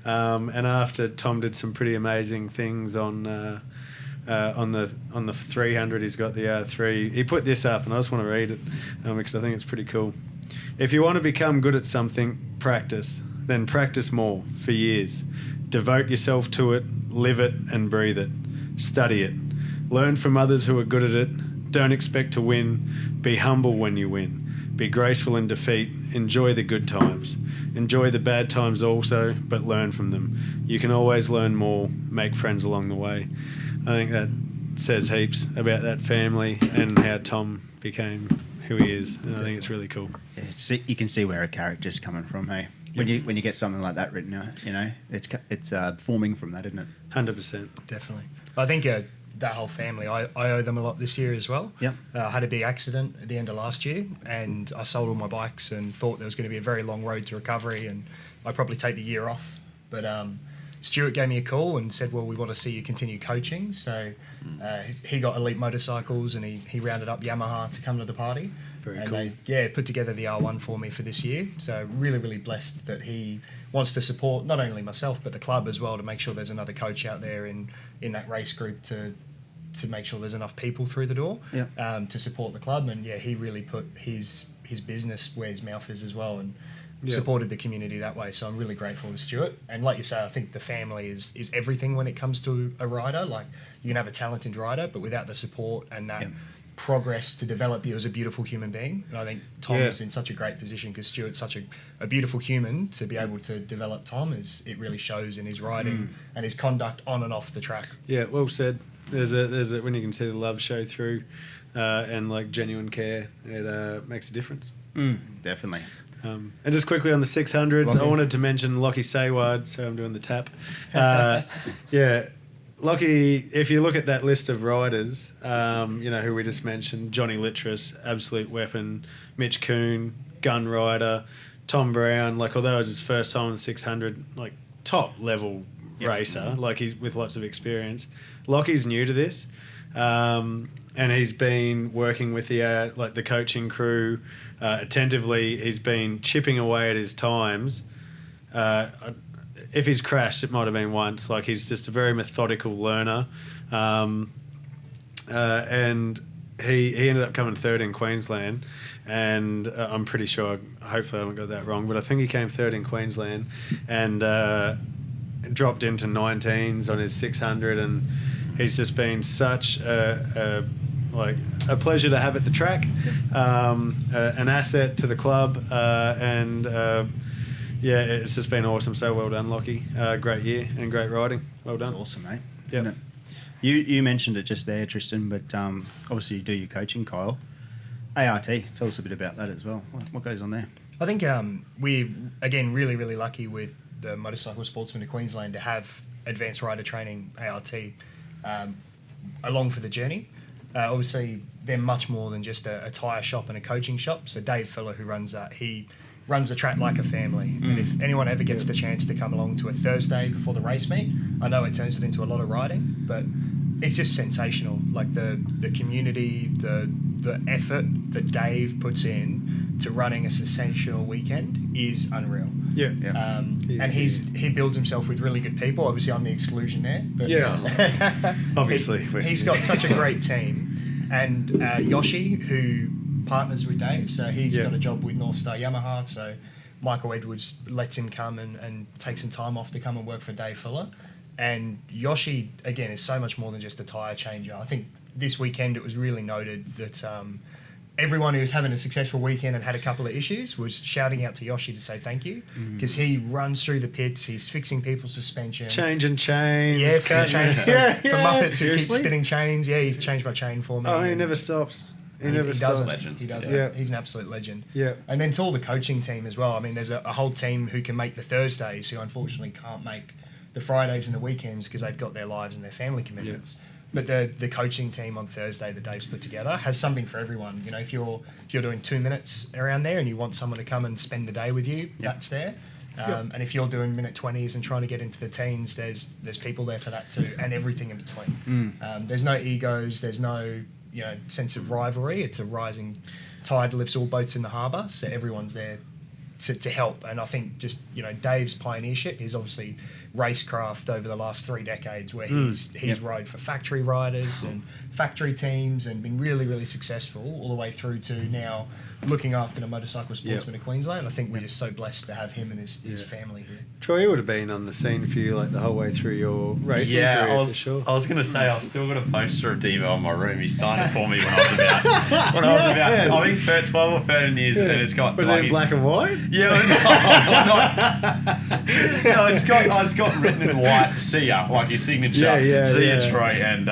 and after Tom did some pretty amazing things on the 300, he's got the R3. He put this up, and I just want to read it because I think it's pretty cool. If you want to become good at something, practice. Then practice more for years. Devote yourself to it, live it, and breathe it. Study it. Learn from others who are good at it. Don't expect to win. Be humble when you win. Be graceful in defeat. Enjoy the good times. Enjoy the bad times also, but learn from them. You can always learn more. Make friends along the way. I think that says heaps about that family and how Tom became who he is. And I think it's really cool. Yeah, you can see where a character's coming from, hey? When you get something like that written out, it's forming from that, isn't it? 100%. Definitely. I think that whole family, I owe them a lot this year as well. I had a big accident at the end of last year, and I sold all my bikes and thought there was going to be a very long road to recovery, and I'd probably take the year off. But Stuart gave me a call and said, well, we want to see you continue coaching. So he got Elite Motorcycles, and he rounded up Yamaha to come to the party. Very and cool. They put together the R1 for me for this year. So really, really blessed that he wants to support not only myself but the club as well, to make sure there's another coach out there in that race group to make sure there's enough people through the door to support the club. And he really put his business where his mouth is as well, and supported the community that way. So I'm really grateful to Stuart. And like you say, I think the family is everything when it comes to a rider. Like, you can have a talented rider, but without the support and that progress to develop you as a beautiful human being. And I think Tom is in such a great position, because Stuart's such a beautiful human. To be able to develop Tom, it really shows in his riding and his conduct on and off the track. Yeah, well said. There's a when you can see the love show through and like genuine care, it makes a difference. Definitely. And just quickly on the 600s, I wanted to mention Lockie Sayward, so I'm doing the tap. Lockie, if you look at that list of riders, who we just mentioned, Johnny Littress, absolute weapon, Mitch Kuhn, gun rider, Tom Brown, like although it was his first time on the 600, like top level racer, like he's with lots of experience. Lockie's new to this, and he's been working with the like the coaching crew attentively. He's been chipping away at his times. If he's crashed, it might have been once. Like he's just a very methodical learner, and he ended up coming third in Queensland, and I'm pretty sure, hopefully I haven't got that wrong, but I think he came third in Queensland, and dropped into 19s on his 600, and he's just been such a pleasure to have at the track, an asset to the club, and yeah, it's just been awesome. So well done, Lockie. Great year and great riding. Well done. That's awesome, mate. Yeah. You mentioned it just there, Tristan, but obviously you do your coaching, Kyle. ART, tell us a bit about that as well. What goes on there? I think we're, again, really, really lucky with the Motorcycle Sportsmen of Queensland to have advanced rider training, ART, along for the journey. Obviously, they're much more than just a tyre shop and a coaching shop. So Dave Fuller, who runs that, he runs the track like a family. And if anyone ever gets the chance to come along to a Thursday before the race meet, I know it turns it into a lot of riding, but it's just sensational. Like the community, the effort that Dave puts in to running a sensational weekend is unreal. Yeah. And he builds himself with really good people. Obviously, I'm the exclusion there. But Obviously. He's got such a great team. And Yoshi, who partners with Dave, so he's got a job with North Star Yamaha, so Michael Edwards lets him come and take some time off to come and work for Dave Fuller. And Yoshi, again, is so much more than just a tyre changer. I think this weekend it was really noted that everyone who was having a successful weekend and had a couple of issues was shouting out to Yoshi to say thank you, because he runs through the pits, he's fixing people's suspension. Changing chains. Yeah, for chains. For Muppets seriously? who keep spinning chains. Yeah, he's changed my chain for me. Oh, he never stops. He never does stops. it. Legend. He does it. Yeah. He's an absolute legend. Yeah. And then to all the coaching team as well. I mean, there's a whole team who can make the Thursdays who unfortunately can't make the Fridays and the weekends because they've got their lives and their family commitments. But the coaching team on Thursday that Dave's put together has something for everyone. You know, if you're doing 2 minutes around there and you want someone to come and spend the day with you, that's there. And if you're doing minute 20s and trying to get into the teens, there's people there for that too, and everything in between. There's no egos. There's no sense of rivalry. It's a rising tide lifts all boats in the harbour, so everyone's there to help. And I think just Dave's pioneership is obviously racecraft over the last 3 decades, where he's rode for factory riders and factory teams and been really, really successful all the way through to now looking after the Motorcycle Sportsmen of Queensland. I think we're just so blessed to have him and his family here. Troy, you would have been on the scene for you like the whole way through your racing career, for sure. I was going to say, I've still got a poster of Devo in my room. He signed it for me when I was about, I think 12 or 13 years, and it's got... Was it in black and white? Yeah, no, it's got written in white, see ya, like his signature, see ya, Troy, and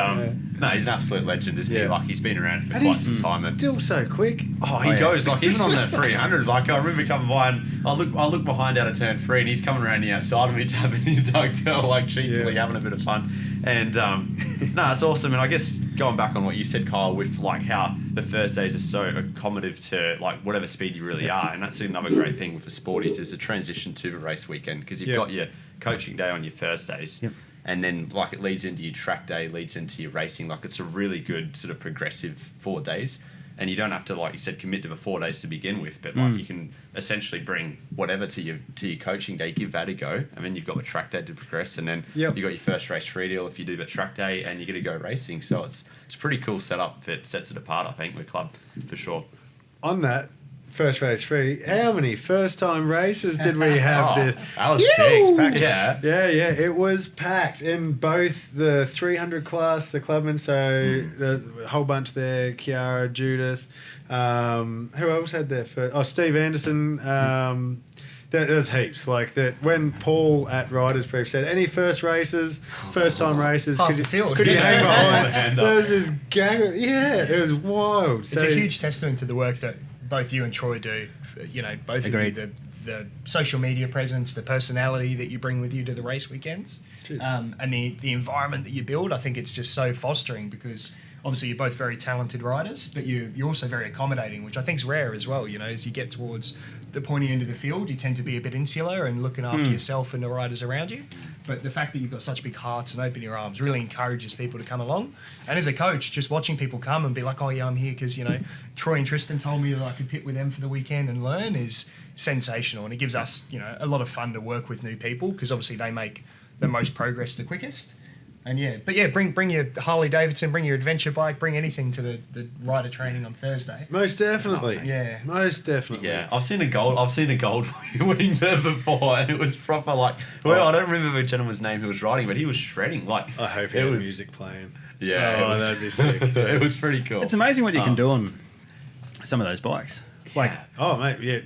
no, he's an absolute legend, isn't he? Like, he's been around for quite some time. And still so quick. Oh, he goes, like, even on the 300, like, I remember coming by and I look behind out of turn 3 and he's coming around the outside of me tapping his ducktail, like, cheekily having a bit of fun. And, no, it's awesome. And I guess going back on what you said, Kyle, with, like, how the Thursdays are so accommodative to, like, whatever speed you really are. And that's another great thing with the sport is there's a transition to the race weekend, because you've got your coaching day on your Thursdays. And then, like, it leads into your track day, leads into your racing. Like, it's a really good sort of progressive 4 days. And you don't have to, like you said, commit to the 4 days to begin with. But, like, you can essentially bring whatever to your coaching day, give that a go. And then you've got the track day to progress. And then you've got your first race free deal if you do the track day and you get to go racing. So it's a pretty cool setup that sets it apart, I think, with club, for sure. On that, first race free, how many first-time races did we have this? That was sick. Packed. Yeah, it was packed in both the 300 class, the clubmen, so the whole bunch there, Kiara, Judith, who else had their first? Oh, Steve Anderson. There's heaps. Like that. When Paul at Riders Brief said, any first time races, could you hang behind? There was this gang. It was wild. It's a huge testament to the work that both you and Troy do. Both Agreed. of you, the social media presence, the personality that you bring with you to the race weekends, and the environment that you build. I think it's just so fostering, because obviously you're both very talented riders, but you're also very accommodating, which I think is rare as well. As you get towards the pointy end of the field, you tend to be a bit insular and looking after yourself and the riders around you. But the fact that you've got such big hearts and open your arms really encourages people to come along. And as a coach, just watching people come and be like, oh yeah, I'm here because, Troy and Tristan told me that I could pit with them for the weekend and learn is sensational. And it gives us, a lot of fun to work with new people because obviously they make the most progress the quickest. And bring your Harley Davidson, bring your adventure bike, bring anything to the rider training on Thursday. Most definitely. Yeah. Most definitely. Yeah, I've seen a gold wing there before, and it was proper like. Well, I don't remember the gentleman's name who was riding, but he was shredding. Like, I hope he had music playing. Yeah, that'd be sick. It was pretty cool. It's amazing what you can do on some of those bikes. Like, oh mate, yeah,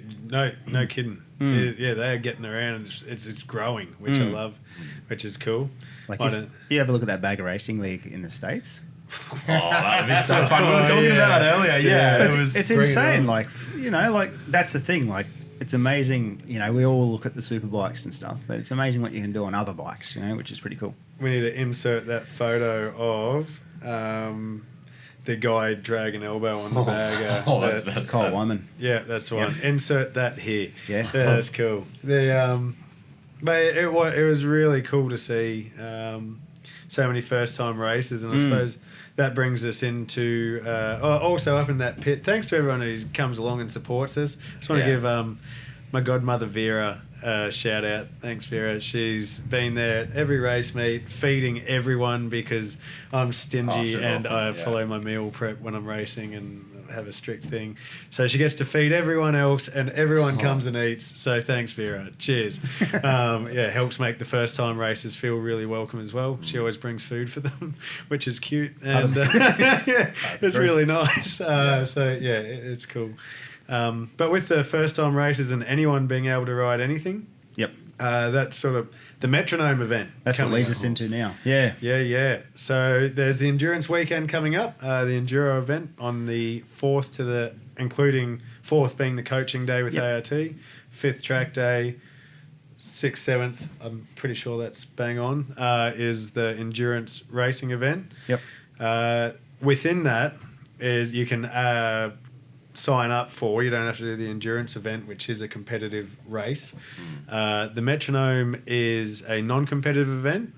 no kidding. Yeah, they are getting around, and it's growing, which I love, which is cool. Like if you have a look at that bag of racing league in the States. Oh, that would be so fun. We were talking about that earlier. Yeah, it's insane. Like, that's the thing. Like, it's amazing. We all look at the super bikes and stuff, but it's amazing what you can do on other bikes. Which is pretty cool. We need to insert that photo of the guy dragging elbow on the bag. That's Cole Wyman. Yeah, that's the one. Yep. Insert that here. Yeah, that's cool. But it was really cool to see so many first-time races, and I suppose that brings us into also up in that pit. Thanks to everyone who comes along and supports us. I just want to give my godmother Vera a shout out. Thanks, Vera. She's been there at every race meet, feeding everyone because I'm stingy and awesome. I follow my meal prep when I'm racing and have a strict thing. So she gets to feed everyone else and everyone comes and eats. So thanks, Vera. Cheers. Helps make the first time races feel really welcome as well. She always brings food for them, which is cute. And it's really nice. It's cool. But with the first time races and anyone being able to ride anything, that's sort of the metronome event. That's what leads us into now. Yeah. Yeah. So there's the endurance weekend coming up, the enduro event on the 4th including 4th being the coaching day with ART, 5th track day, 6th, 7th, I'm pretty sure that's bang on, is the endurance racing event. Yep. Within that is you can sign up for. You don't have to do the endurance event, which is a competitive race. The metronome is a non-competitive event.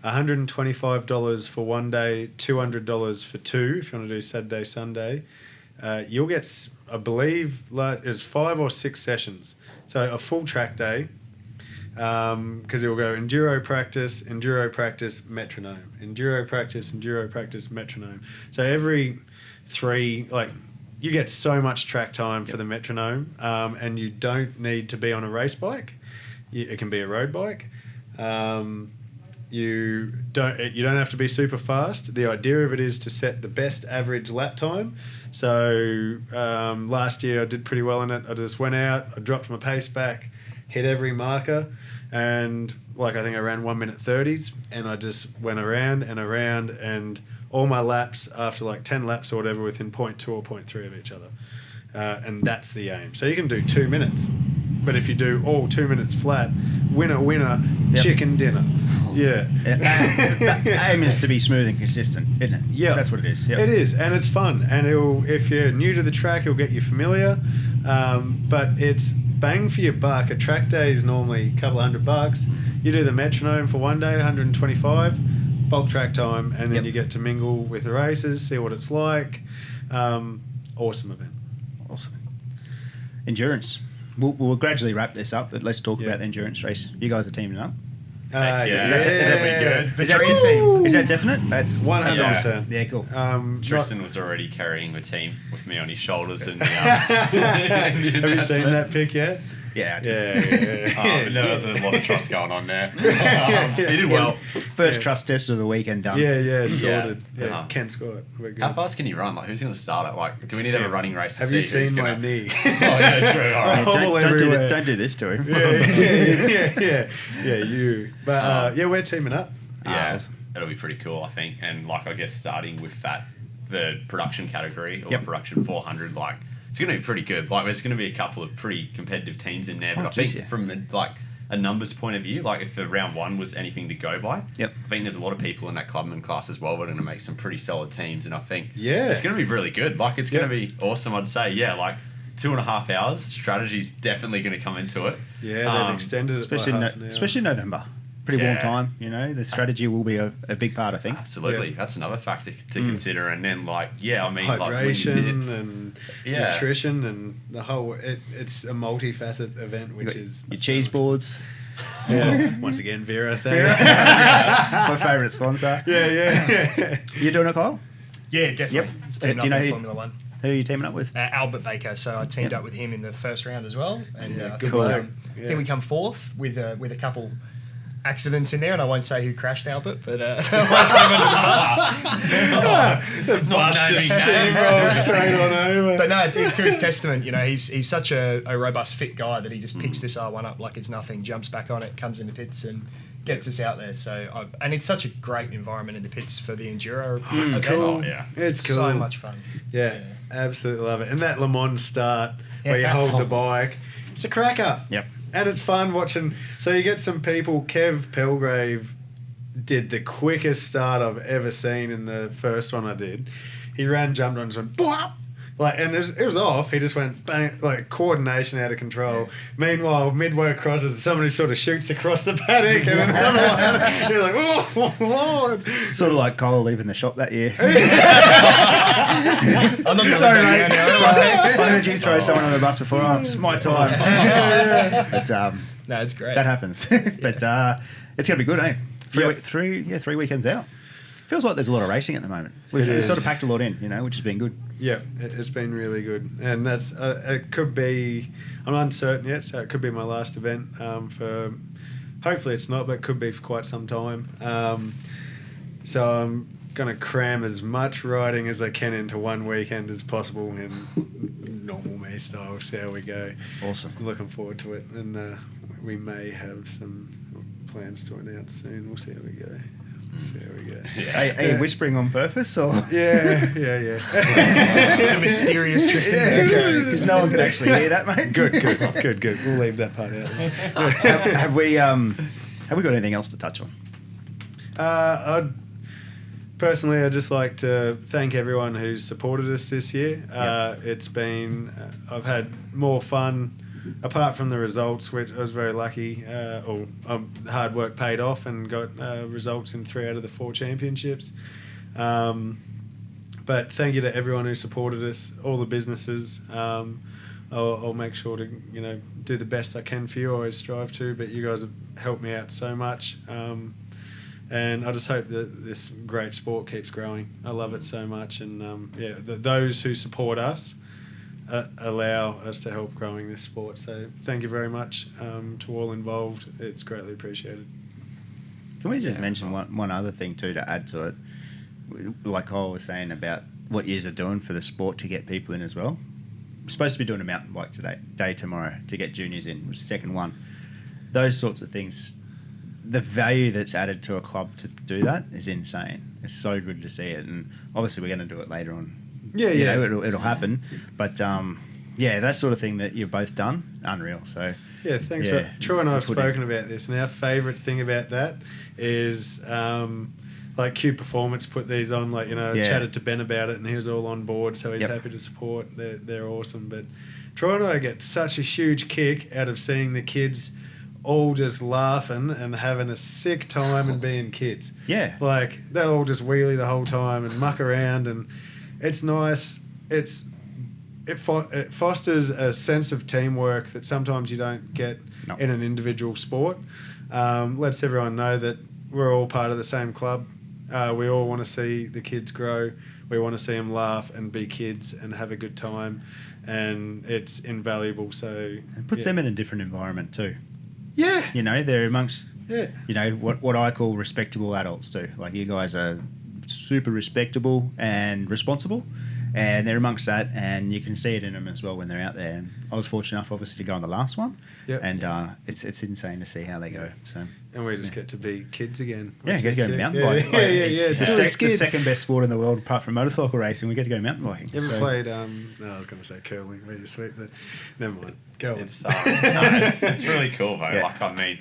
$125 for one day, $200 for two if you want to do Saturday, Sunday. You'll get, I believe, it's 5 or 6 sessions. So a full track day, because you'll go enduro practice, metronome. Enduro practice, metronome. So every 3, you get so much track time for the metronome, and you don't need to be on a race bike. It can be a road bike. You don't have to be super fast. The idea of it is to set the best average lap time. So last year I did pretty well in it. I just went out, I dropped my pace back, hit every marker, and I think I ran 1:30s, and I just went around and around, and all my laps after 10 laps or whatever within 0.2 or 0.3 of each other. And that's the aim. So you can do 2 minutes, but if you do all 2 minutes flat, winner, chicken dinner. Yeah. The aim is to be smooth and consistent, isn't it? Yeah. That's what it is. Yep. It is, and it's fun. And if you're new to the track, it'll get you familiar. But it's bang for your buck. A track day is normally a couple of $100. You do the metronome for one day, 125. Bulk track time, and then you get to mingle with the races, see what it's like. Awesome event. Awesome. Endurance. We'll gradually wrap this up, but let's talk about the endurance race. You guys are teaming up. Is that Is that definite? That's 100%. Yeah, cool. Tristan was already carrying the team with me on his shoulders. And have you seen that pic yet? Yeah, I did. But there was a lot of trust going on there. He did well. First trust test of the weekend done. Yeah, sorted. Yeah, Ken Scott. We're good. How fast can you run? Who's going to start it? Do we need to have a running race to have see you seen who's my gonna... knee? Oh, yeah, true. All right. Don't do this to him. Yeah, you. But we're teaming up. Yeah, it'll be pretty cool, I think. And I guess starting with the production category or production 400, it's going to be pretty good. There's going to be a couple of pretty competitive teams in there. But I think from a numbers point of view, if the round 1 was anything to go by, I think there's a lot of people in that clubman class as well that are going to make some pretty solid teams. And I think it's going to be really good. It's going to be awesome, I'd say. Yeah, 2.5 hours, strategy's definitely going to come into it. Yeah, they've extended it especially by half an hour. especially in November. Pretty warm Yeah. time, you know. The strategy will be a big part, I think. Absolutely, Yeah. that's another factor to consider. And then, like, I mean, hydration like and Yeah. nutrition and the whole. It's a multifaceted event, which is Your cheese boards. Yeah. Once again, Vera. Thank My favourite sponsor. Yeah. You doing it, Kyle? Yeah, definitely. Yep. It's teamed Do you up know in who- Formula One. Who are you teaming up with? Albert Baker. So I teamed Yep. up with him in the first round as well, and Yeah, I good think, bloke. I think we come fourth with a couple accidents in there, and I won't say who crashed Albert, but I won't throw him under the bus. The bus naming just names. steamrolls straight on over. But no, to his testament, you know, he's such a robust, fit guy that he just picks this R1 up like it's nothing, jumps back on it, comes into pits, and gets us out there. So, and it's such a great environment in the pits for the enduro. It's event. cool. Oh, yeah. It's cool. So much fun. Yeah, absolutely love it. And that Le Mans start where you Yeah. hold the bike, it's a cracker. Yep. And it's fun watching. So you get some people. Kev Pelgrave did the quickest start I've ever seen in the first one I did. He ran, jumped on, just went, "Bwah!" Like, and it was off. He just went bang, like coordination out of control. Meanwhile, midway across, somebody sort of shoots across the paddock, and another one. You're like, oh, Sort of like Kyle leaving the shop that year. I'm not gonna Sorry, let mate. that down I heard you throw someone on the bus before. Oh, it's my time. But No, it's great. that happens. But it's going to be good, eh? Yep. 3 weekends out. Feels like there's a lot of racing at the moment. We've It is. sort of packed a lot in, you know, which has been good. Yeah, it's been really good, and that's it. Could be, I'm uncertain yet, so it could be my last event for. Hopefully, it's not, but it could be for quite some time. So I'm gonna cram as much riding as I can into one weekend as possible in normal me style. See how we go. Awesome. Looking forward to it, and we may have some plans to announce soon. We'll see how we go. See how we go. Are you whispering on purpose or? Yeah. The mysterious Tristan. Because no one can actually hear that, mate. Good. We'll leave that part out. Have we got anything else to touch on? Personally, I'd just like to thank everyone who's supported us this year. It's been, I've had more fun, apart from the results, which I was very lucky, hard work paid off and got results in 3 out of the 4 championships. But thank you to everyone who supported us, all the businesses. I'll make sure to, do the best I can for you. I always strive to, but you guys have helped me out so much. And I just hope that this great sport keeps growing. I love it so much. And those who support us allow us to help growing this sport. So thank you very much to all involved. It's greatly appreciated. Can we just mention one other thing too to add to it? Like Kyle was saying about what yous are doing for the sport to get people in as well. We're supposed to be doing a mountain bike day tomorrow to get juniors in, which is the second one. Those sorts of things, the value that's added to a club to do that is insane. It's so good to see it, and obviously we're going to do it later on. You know, it'll happen, but that sort of thing that you've both done, unreal. So yeah, thanks. Troy and I have spoken about this, and our favourite thing about that is like Q Performance put these on. Like chatted to Ben about it, and he was all on board, so he's happy to support. They're awesome. But Troy and I get such a huge kick out of seeing the kids all just laughing and having a sick time and being kids. Yeah, like they'll all just wheelie the whole time and muck around, and it's nice. It fosters a sense of teamwork that sometimes you don't get in an individual sport. Lets everyone know that we're all part of the same club. We all want to see the kids grow. We want to see them laugh and be kids and have a good time, and it's invaluable. So it puts them in a different environment too. Yeah, they're amongst what I call respectable adults too. Like you guys are super respectable and responsible, and they're amongst that, and you can see it in them as well when they're out there. And I was fortunate enough, obviously, to go on the last one, and it's insane to see how they go. So and we just get to be kids again. Yeah, get to go mountain biking. The second best sport in the world, apart from motorcycle racing, we get to go mountain biking. You ever played? I was going to say curling, where you sweep the. Never mind. Go on. It's really cool though. Yeah. Like, I mean,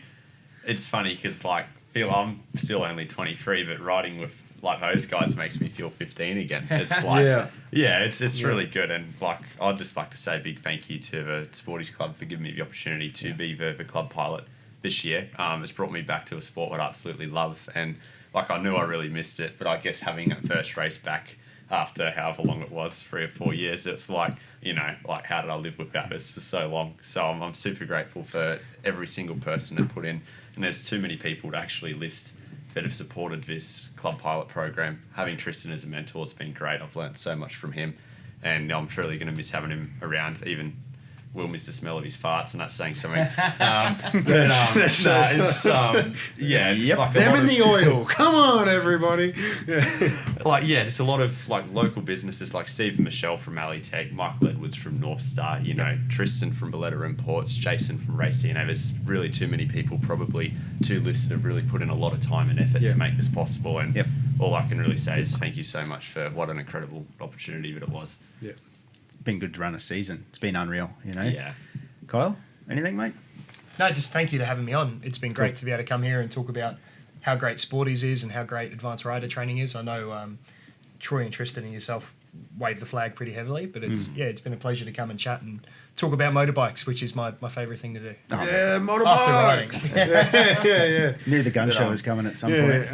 it's funny because I'm still only 23, but riding with like those guys makes me feel 15 again. It's like, it's really good. And like, I'd just like to say a big thank you to the Sporties Club for giving me the opportunity to be the club pilot this year. It's brought me back to a sport that I absolutely love. And like, I knew I really missed it, but I guess having that first race back after however long it was, 3 or 4 years, it's like, you know, like, how did I live without this for so long? So I'm super grateful for every single person that put in. And there's too many people to actually list that have supported this club pilot program. Having Tristan as a mentor has been great. I've learned so much from him, and I'm truly going to miss having him around. Even will miss the smell of his farts, and that's saying something. It's like them in the oil. Come on, everybody. Just a lot of like local businesses like Steve and Michelle from Alley Tech, Michael Edwards from North Star, you know, Tristan from Berletta Imports, Jason from Race DNA. There's really too many people probably to list that have really put in a lot of time and effort to make this possible. And all I can really say is thank you so much for what an incredible opportunity that it was. Yeah. Been good to run a season. It's been unreal, you know. Yeah. Kyle, anything, mate? No, just thank you for having me on. It's been great to be able to come here and talk about how great Sporties is and how great advanced rider training is. I know Troy and Tristan and yourself wave the flag pretty heavily, but it's been a pleasure to come and chat and talk about motorbikes, which is my favourite thing to do. Motorbikes. Yeah. Knew the gun show was coming at some point.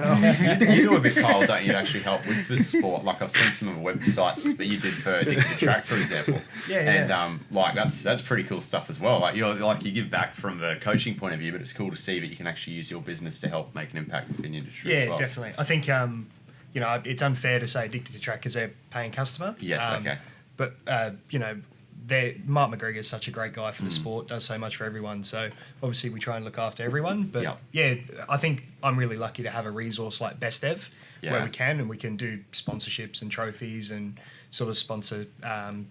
You do a bit, Kyle, don't you, to actually help with the sport? Like, I've seen some of the websites that you did for Addicted to Track, for example. And like, that's pretty cool stuff as well. Like, you give back from the coaching point of view, but it's cool to see that you can actually use your business to help make an impact within the industry as well. Yeah, definitely. I think you know, it's unfair to say Addicted to Track because they're a paying customer. Yes, okay. But you know, Mark McGregor is such a great guy for the sport, does so much for everyone. So obviously we try and look after everyone. But I think I'm really lucky to have a resource like Best Ev where we can, and we can do sponsorships and trophies and sort of sponsor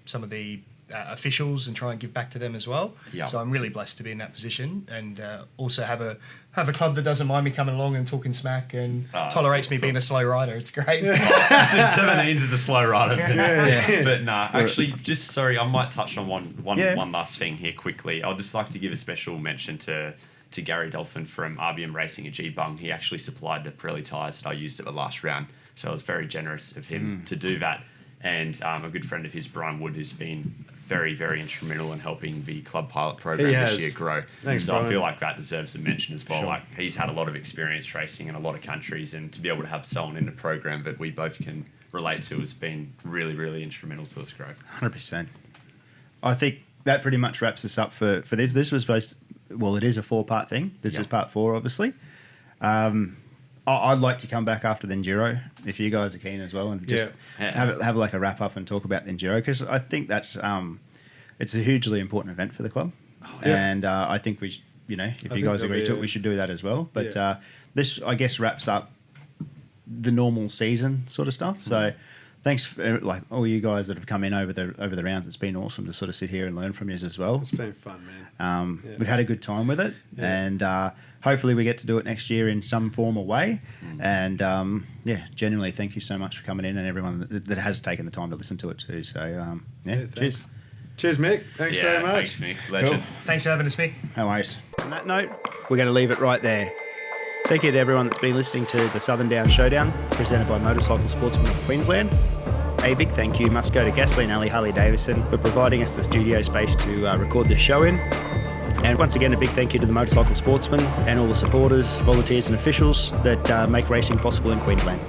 some of the officials and try and give back to them as well. So I'm really blessed to be in that position, and also have a club that doesn't mind me coming along and talking smack and tolerates me being a slow rider. It's great. 17s is a slow rider. But nah, actually, just sorry, I might touch on one last thing here quickly. I'd just like to give a special mention to Gary Dolphin from RBM Racing at G-Bung. He actually supplied the Pirelli tyres that I used at the last round, so it was very generous of him to do that. And a good friend of his, Brian Wood, has been very, very instrumental in helping the club pilot program this year grow. Thanks, so Brian. I feel like that deserves a mention as well. Like, he's had a lot of experience racing in a lot of countries, and to be able to have someone in the program that we both can relate to has been really, really instrumental to us grow. 100%. I think that pretty much wraps us up for this. This was it is a 4-part thing. This is part 4, obviously. I'd like to come back after the Enduro, if you guys are keen as well, and just have like a wrap up and talk about the Enduro, because I think that's it's a hugely important event for the club, and I think if you guys agree to it, we should do that as well. But this, I guess, wraps up the normal season sort of stuff. So thanks for, like, all you guys that have come in over the rounds. It's been awesome to sort of sit here and learn from you as well. It's been fun, man. We've had a good time with it, and hopefully we get to do it next year in some form or way. And genuinely thank you so much for coming in, and everyone that has taken the time to listen to it too. So cheers. Cheers, Mick. Thanks very much. Thanks, Mick. Legend. Cool. Thanks for having us, Mick. No worries. On that note, we're going to leave it right there. Thank you to everyone that's been listening to the Southern Down Showdown, presented by Motorcycle Sportsmen of Queensland. A big thank you must go to Gasoline Alley Harley Davidson for providing us the studio space to record this show in. And once again, a big thank you to the Motorcycle Sportsmen and all the supporters, volunteers and officials that make racing possible in Queensland.